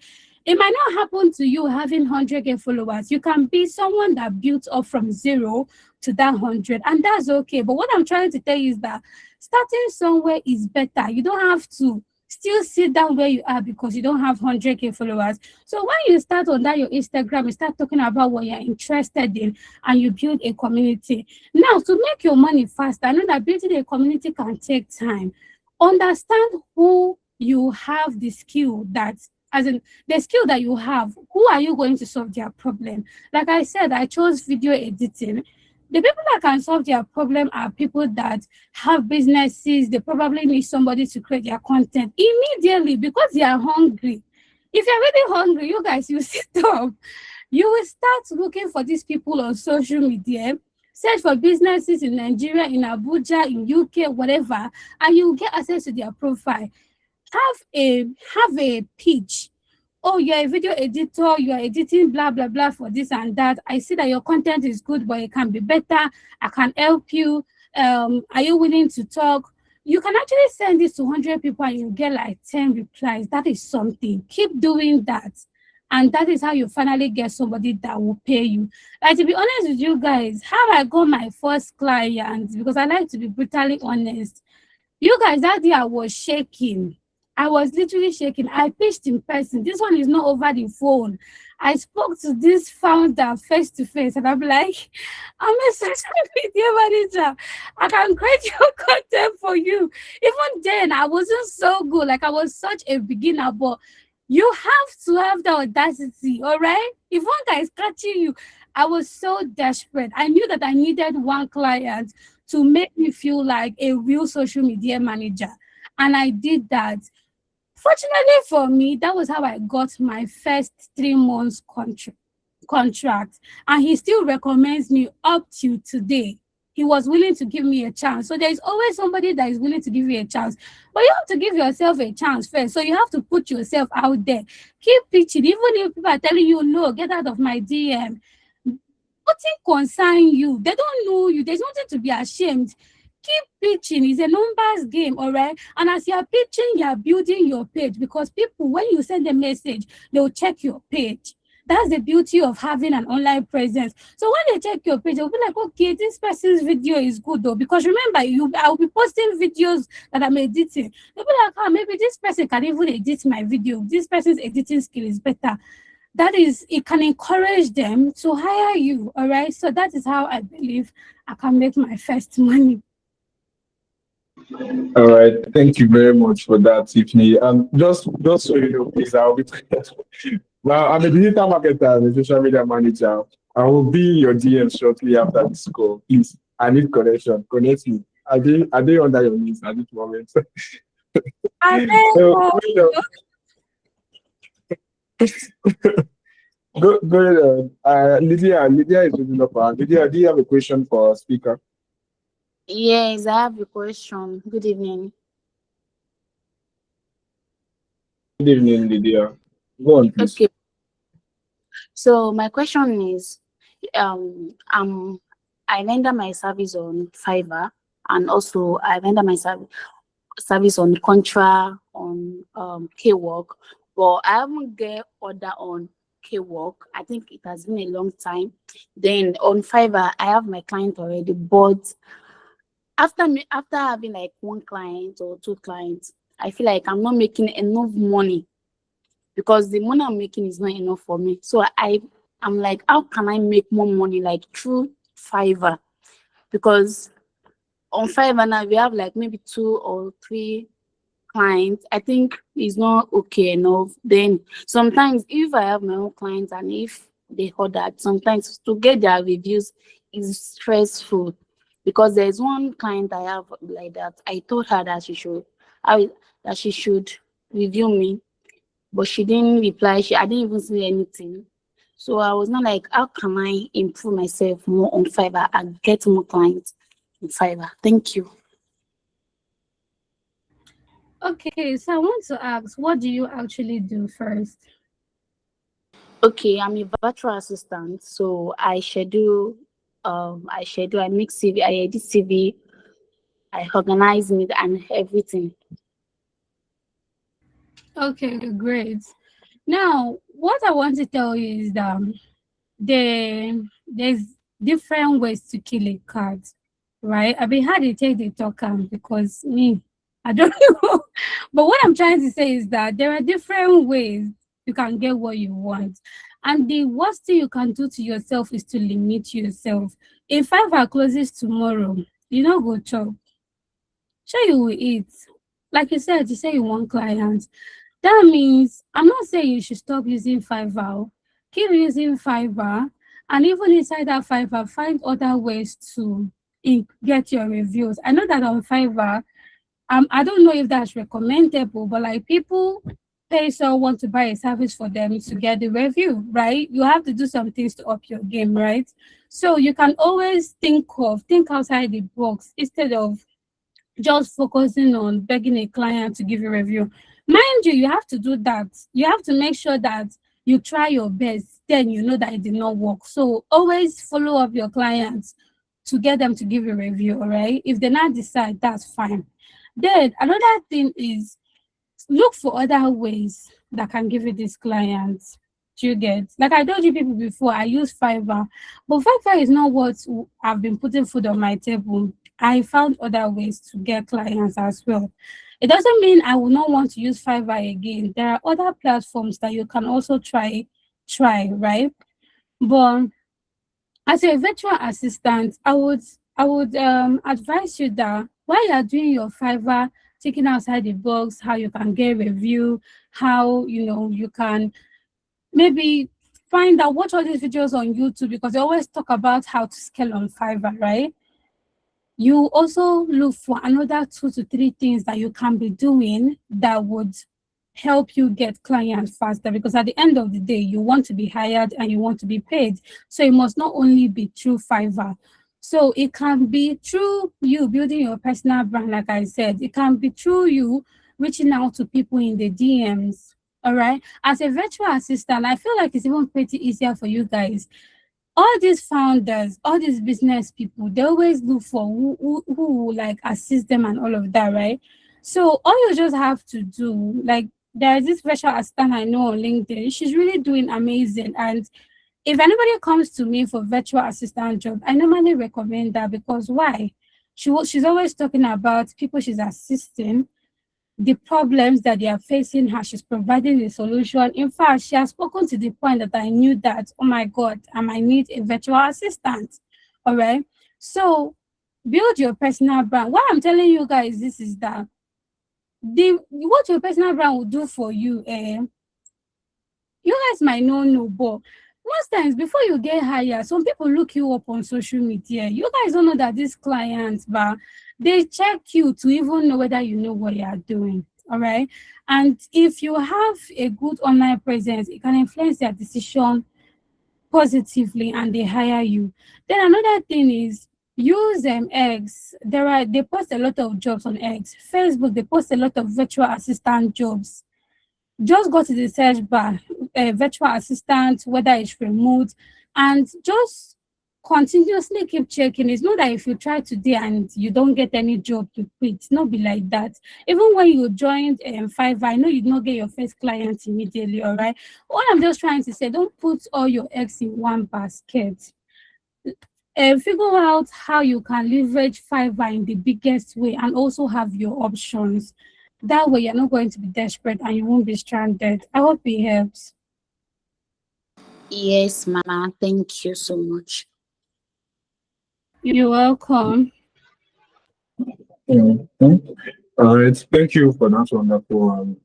It might not happen to you having 100K followers. You can be someone that built up from zero to that 100, and that's okay. But what I'm trying to tell you is that starting somewhere is better. You don't have to still sit down where you are because you don't have 100K followers. So when you start on that your Instagram, you start talking about what you're interested in and you build a community. Now, to make your money faster, I know that building a community can take time. Understand who you have the skill that, as in the skill that you have, who are you going to solve their problem? Like I said, I chose video editing. The people that can solve their problem are people that have businesses. They probably need somebody to create their content immediately because they are hungry. If you're really hungry, you guys, you sit up. You will start looking for these people on social media, search for businesses in Nigeria, in Abuja, in UK, whatever, and you will get access to their profile. Have a pitch. Oh, you're a video editor, you're editing blah blah blah for this and that. I see that your content is good, but it can be better. I can help you. Are you willing to talk? You can actually send this to 100 people and you get like 10 replies. That is something. Keep doing that. And that is how you finally get somebody that will pay you. Like, to be honest with you guys, how I got my first client, because I like to be brutally honest. You guys, that day I was shaking. I was literally shaking. I pitched in person. This one is not over the phone. I spoke to this founder face to face, and I'm like, I'm a social media manager. I can create your content for you. Even then, I wasn't so good. Like, I was such a beginner, but you have to have the audacity, all right? If one guy is catching you, I was so desperate. I knew that I needed one client to make me feel like a real social media manager. And I did that. Fortunately for me, that was how I got my first 3 months contract. And he still recommends me up to today. He was willing to give me a chance. So there's always somebody that is willing to give you a chance. But you have to give yourself a chance first. So you have to put yourself out there. Keep pitching. Even if people are telling you, no, get out of my DM. Nothing concern you. They don't know you. There's nothing to be ashamed. Keep pitching. It's a numbers game, all right? And as you're pitching, you're building your page, because people, when you send a message, they'll check your page. That's the beauty of having an online presence. So when they check your page, they'll be like, okay, this person's video is good though. Because remember, I'll be posting videos that I'm editing. They'll be like, oh, maybe this person can even edit my video. This person's editing skill is better. That is, it can encourage them to hire you. All right. So that is how I believe I can make my first money. All right. Thank you very much for that, Tiffany. Just so you know, please, I'll be well, I'm a digital marketer and a social media manager. I will be your DM shortly after this call. Please, I need connection. Connect me. Are they under your knees at this moment? I So, know. go ahead. Lydia is looking up. Lydia, do you have a question for our speaker? Yes, I have a question. Good evening. Good evening, Lydia. Go on, please. Okay, so my question is, um, I render my service on Fiverr, and also I render my service on Contra, on K-Work, but I haven't get order on K-Work. I think it has been a long time. Then on Fiverr, I have my client already, but after having like one client or two clients, I feel like I'm not making enough money because the money I'm making is not enough for me. So I'm like, how can I make more money like through Fiverr? Because on Fiverr now we have like maybe 2 or 3 clients. I think it's not okay enough. Then sometimes if I have my own clients and if they order, sometimes to get their reviews is stressful because there's one client I have like that. I told her that she should review me, but she didn't reply. I didn't even see anything. So I was not like, how can I improve myself more on Fiverr and get more clients on Fiverr? Thank you. Okay, so I want to ask, what do you actually do first? Okay, I'm a virtual assistant, so I make CV, I edit CV, I organize it and everything. Okay, great. Now, what I want to tell you is that there's different ways to kill a cat, right? I've been had to take the talk because me, I don't know. But what I'm trying to say is that there are different ways you can get what you want. And the worst thing you can do to yourself is to limit yourself. If 5 hours closes tomorrow, you know go chop. Sure you will eat. Like you say you want clients. That means I'm not saying you should stop using Fiverr. Keep using Fiverr, and even inside that Fiverr, find other ways to get your reviews. I know that on Fiverr, I don't know if that's recommendable, but like people pay someone to buy a service for them to get the review, right? You have to do some things to up your game, right? So you can always think outside the box instead of just focusing on begging a client to give you a review. Mind you, you have to do that. You have to make sure that you try your best, then you know that it did not work. So always follow up your clients to get them to give you a review, all right? If they not decide, that's fine. Then another thing is look for other ways that can give you these clients. Do you get? Like I told you people before, I use Fiverr, but Fiverr is not what I've been putting food on my table. I found other ways to get clients as well. It doesn't mean I will not want to use Fiverr again. There are other platforms that you can also try, right? But as a virtual assistant, I would advise you that while you are doing your Fiverr, taking outside the box, how you can get review, how you can maybe find out watch all these videos on YouTube because they always talk about how to scale on Fiverr, right? You also look for another 2 to 3 things that you can be doing that would help you get clients faster because at the end of the day, you want to be hired and you want to be paid. So it must not only be through Fiverr. So it can be through you building your personal brand, like I said. It can be through you reaching out to people in the DMs. All right. As a virtual assistant, I feel like it's even pretty easier for you guys. All these founders, all these business people, they always look for who will like assist them and all of that, right? So all you just have to do, like There is this virtual assistant I know on LinkedIn. She's really doing amazing. And if anybody comes to me for virtual assistant job, I normally recommend that because why? She's always talking about people she's assisting, the problems that they are facing, how she's providing the solution. In fact, she has spoken to the point that I knew that, oh my God, I might need a virtual assistant. All right. So build your personal brand. Why I'm telling you guys this is that the what your personal brand will do for you, you guys might not know, but most times before you get hired, some people look you up on social media. You guys don't know that these clients, but they check you to even know whether you know what you are doing. All right. And if you have a good online presence, it can influence their decision positively and they hire you. Then another thing is use X. They post a lot of jobs on X. Facebook, they post a lot of virtual assistant jobs. Just go to the search bar, virtual assistant, whether it's remote, and just continuously keep checking. It's not that if you try today and you don't get any job to quit, it's not be like that. Even when you joined Fiverr, I know you did not get your first client immediately, all right? All I'm just trying to say, don't put all your eggs in one basket. Figure out how you can leverage Fiverr in the biggest way and also have your options. That way, you're not going to be desperate and you won't be stranded. I hope it helps. Yes, Mama. Thank you so much. You're welcome. All right, thank you for that wonderful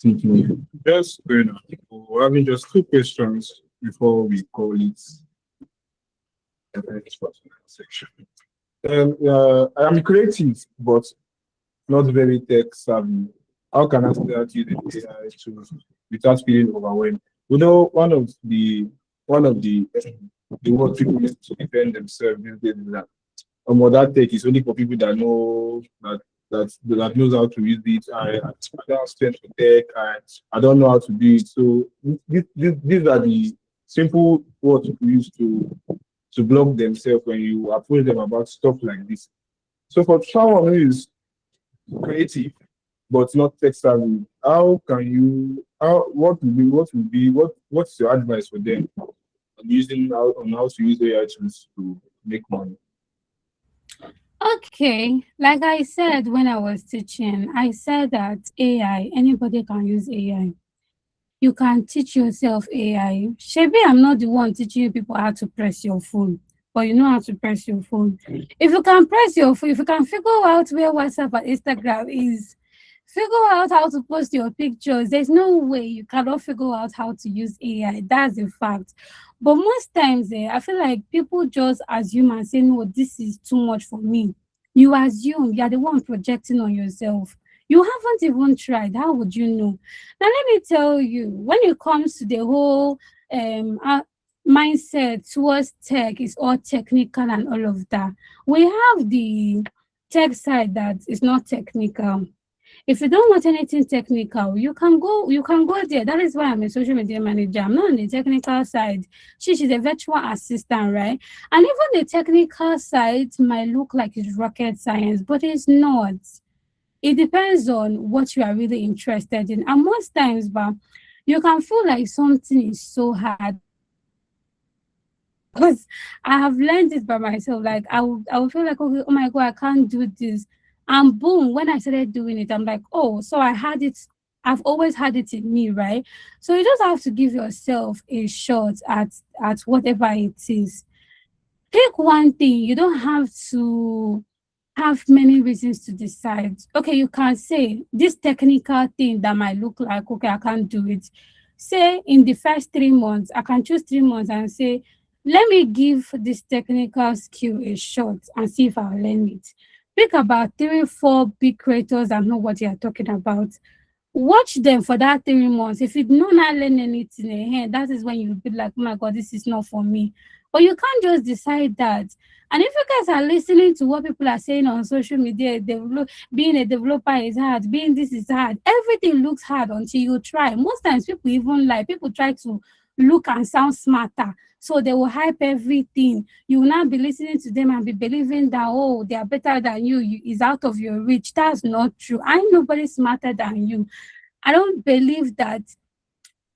thinking. Just going on, we're having just two questions before we call it the next section. I am creative, but not very tech savvy. How can I start using AI to without feeling overwhelmed? You know, the words people use to defend themselves these days is that that tech is only for people that know that knows how to use it. I don't stand for tech and I don't know how to do it. So these are the simple words people use to block themselves when you approach them about stuff like this. So for someone who is creative but not tech savvy, how can you what's your advice for them on how to use AI tools to make money? Okay, like I said when I was teaching, I said that AI, anybody can use AI. You can teach yourself AI. Maybe I'm not the one teaching you people how to press your phone, but you know how to press your phone. If you can press your phone, if you can figure out where WhatsApp and Instagram is, figure out how to post your pictures. There's no way you cannot figure out how to use AI. That's a fact. But most times, I feel like people just assume and say, no, this is too much for me. You assume you're the one projecting on yourself. You haven't even tried. How would you know? Now, let me tell you, when it comes to the whole mindset towards tech, it's all technical and all of that. We have the tech side that is not technical. If you don't want anything technical, you can go there. That is why I'm a social media manager. I'm not on the technical side. She's a virtual assistant, right? And even the technical side might look like it's rocket science, but it's not. It depends on what you are really interested in. And most times, but you can feel like something is so hard. Because I have learned it by myself. Like I will feel like, okay, oh my God, I can't do this. And boom, when I started doing it, I'm like, oh, so I had it. I've always had it in me, right? So you just have to give yourself a shot at whatever it is. Pick one thing. You don't have to have many reasons to decide. Okay, you can say this technical thing that might look like, okay, I can't do it. Say in the first 3 months, I can choose 3 months and say, let me give this technical skill a shot and see if I'll learn it. Pick about 3 or 4 big creators that know what they are talking about. Watch them for that 3 months. If you do not learn anything, that is when you'll be like, oh my God, this is not for me. But you can't just decide that. And if you guys are listening to what people are saying on social media, being a developer is hard, being this is hard, everything looks hard until you try. Most times people even lie. People try to look and sound smarter. So they will hype everything. You will not be listening to them and be believing that, oh, they are better than you. Is out of your reach. That's not true. I'm nobody smarter than you. I don't believe that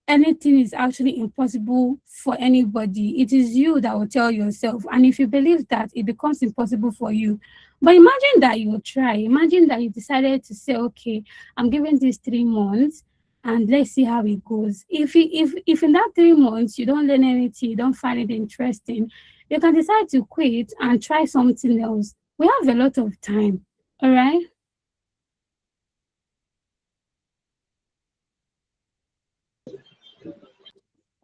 anything is actually impossible for anybody. It is you that will tell yourself. And if you believe that, it becomes impossible for you. But imagine that you try. Imagine that you decided to say, okay, I'm giving this 3 months and let's see how it goes. If in that 3 months you don't learn anything, you don't find it interesting, you can decide to quit and try something else. We have a lot of time. All right.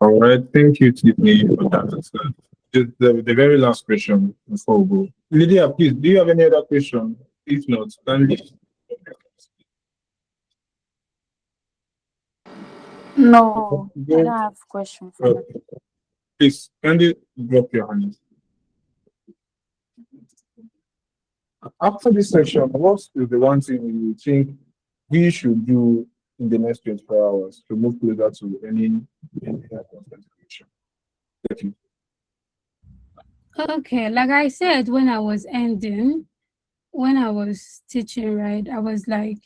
All right, thank you, Tiffany, for that answer. Just the very last question before we go. Lydia, please, do you have any other question? If not, kindly. No, I don't Go, have question for that. please, kindly drop your hand. After this section, what is the one thing you think we should do in the next 24 hours to move closer to any content creation? Thank you. Okay, like I said when I was ending, when I was teaching, right, I was like,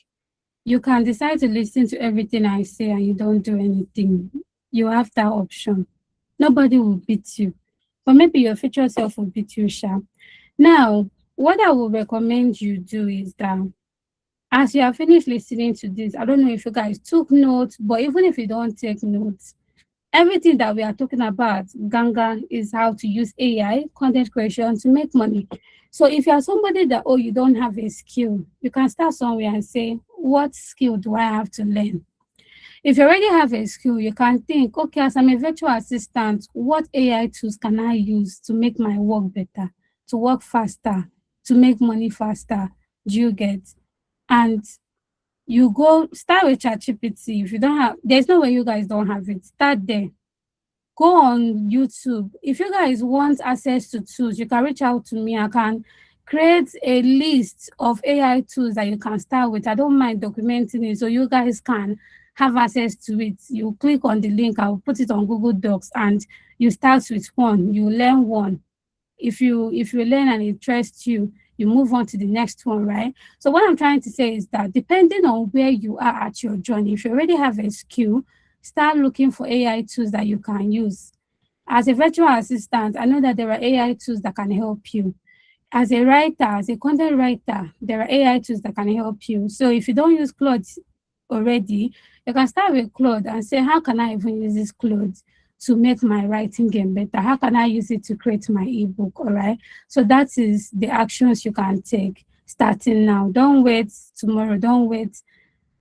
you can decide to listen to everything I say and you don't do anything. You have that option. Nobody will beat you. But maybe your future self will beat you sharp. Now, what I would recommend you do is that as you are finished listening to this, I don't know if you guys took notes, but even if you don't take notes, everything that we are talking about, Ganga, is how to use AI, content creation, to make money. So if you are somebody that, oh, you don't have a skill, you can start somewhere and say, what skill do I have to learn? If you already have a skill, you can think, okay, as I'm a virtual assistant, what AI tools can I use to make my work better, to work faster, to make money faster? Do you get? And you go start with ChatGPT. If you don't have, there's no way you guys don't have it. Start there. Go on YouTube. If you guys want access to tools, you can reach out to me. I can create a list of AI tools that you can start with. I don't mind documenting it so you guys can have access to it. You click on the link, I'll put it on Google Docs, and you start with one, you learn one. If you learn and it interests you, you move on to the next one, right? So what I'm trying to say is that depending on where you are at your journey, if you already have a skill, start looking for AI tools that you can use. As a virtual assistant, I know that there are AI tools that can help you. As a writer, as a content writer, there are AI tools that can help you. So if you don't use Claude already, you can start with Claude and say, how can I even use this Claude to make my writing game better? How can I use it to create my ebook? All right. So that is the actions you can take starting now. Don't wait tomorrow. Don't wait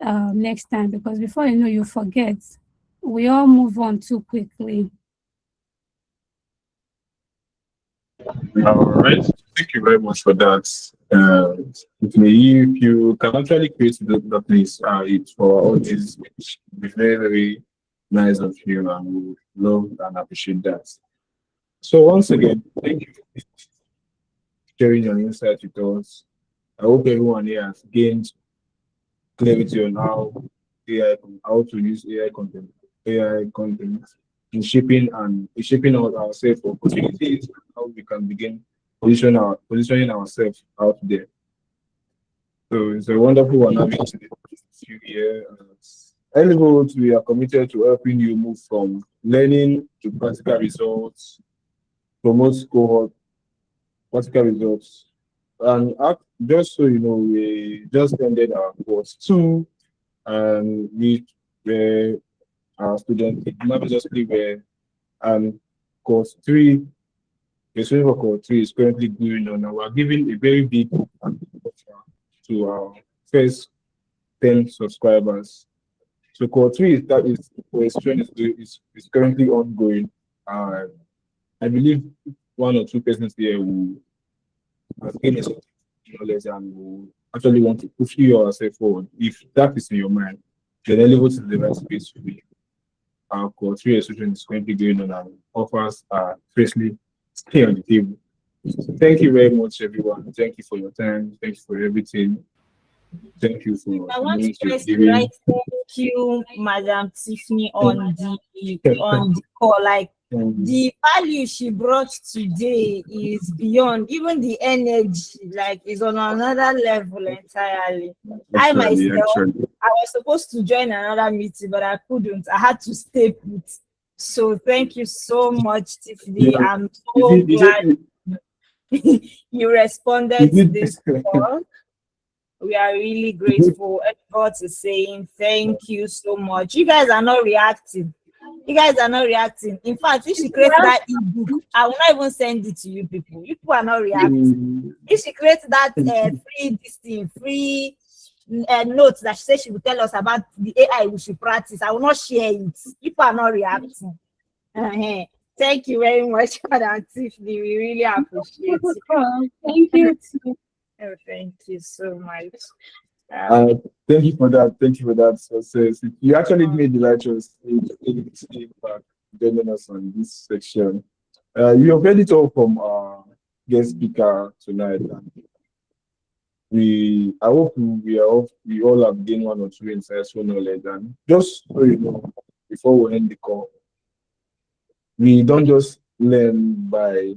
next time, because before you know, you forget. We all move on too quickly. All right. Thank you very much for that. If you can actually create the place, it's for all this, which will be very, very nice of you, and we would love and appreciate that. So once again, thank you for sharing your insights with us. I hope everyone here has gained clarity on how to use AI content in shaping out ourselves for opportunities, and how we can begin positioning ourselves out there. So it's a wonderful one having you here. At Elevate, we are committed to helping you move from learning to practical results, promote cohort practical results. And just so you know, we just ended our course two, and we were our students marvelously were, and course three, the student for course three is currently going on, and we're giving a very big offer to our first 10 subscribers. So course three is currently ongoing. I believe one or two persons here will have gained a certain knowledge and will actually want to push you yourself forward. If that is in your mind, then Elevate is the right space for you. Our core three association is currently going on, and offers are freshly stay on the table. So thank you very much, everyone. Thank you for your time. Thank you for everything. Thank you for I the want knowledge you you're guys to giving. write thank you, Madam Tiffany, on the call. Like The value she brought today is beyond even the energy, like is on another level entirely. I myself, I was supposed to join another meeting, but I couldn't. I had to stay put. So thank you so much, Tiffany. Yeah. I'm so glad you responded to this call. We are really grateful. Everyone is saying thank you so much. You guys are not reacting. You guys are not reacting. In fact, if she creates Well, that ebook, I will not even send it to you people. You people are not reacting. If she creates that free this thing, free notes that she says she will tell us about the AI we should practice, I will not share it. People are not reacting. Thank you very much for that, Tiffany. We really appreciate it. thank you too. Oh, thank you so much. Thank you for that. Thank you for that success. You actually made the right choice in joining us on this section. You have heard it all from our guest speaker tonight. And I hope we all have gained one or two insightful knowledge. And just so you know, before we end the call, we don't just learn by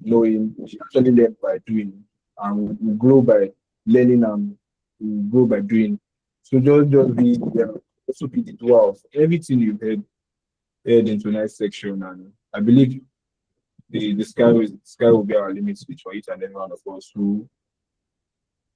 knowing, we actually learn by doing, and we grow by learning, and we grow by doing. So just be also be the doer of everything you heard in tonight's section, and I believe the sky will be our limit for each and every one of us who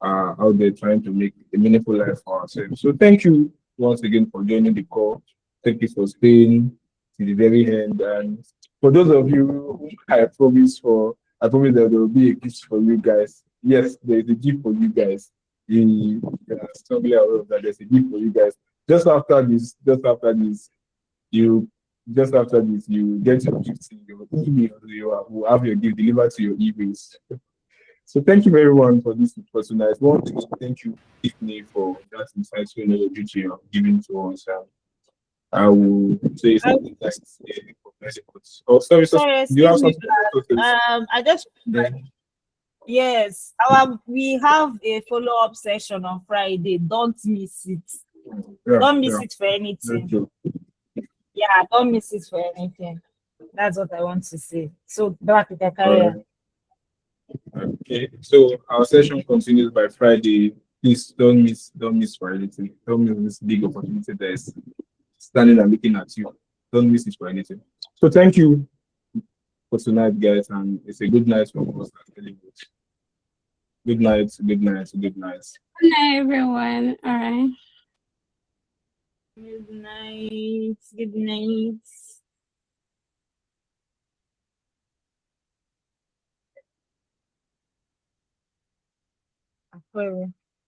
are out there trying to make a meaningful life for ourselves. So thank you once again for joining the call. Thank you for staying to the very end. And for those of you who I promise that there will be a gift for you guys. Yes, there is a gift for you guys. You are strongly aware of that. There's a gift for you guys. Just after this, you you get your gift in your email. You will have your gift delivered to your emails. So thank you everyone for this for tonight. Once again, thank you, Tiffany, for that insightful knowledge you have given to us. I will say something nice. Oh, sorry, so Sorry, do you have excuse me. something to say? I just Yeah. yes, we have a follow-up session on Friday. Don't miss it. Yeah, Don't miss yeah. it for anything. Thank you. Yeah, don't miss it for anything. That's what I want to say. So back to the All career. right. Okay, so our session continues by Friday. Please don't miss for anything. Don't miss this big opportunity that is standing and looking at you. Don't miss it for anything. So thank you for tonight, guys, and it's a good night for us. Good night, good night, good night. Good night, everyone. All right. Good night. Good night. Afuera.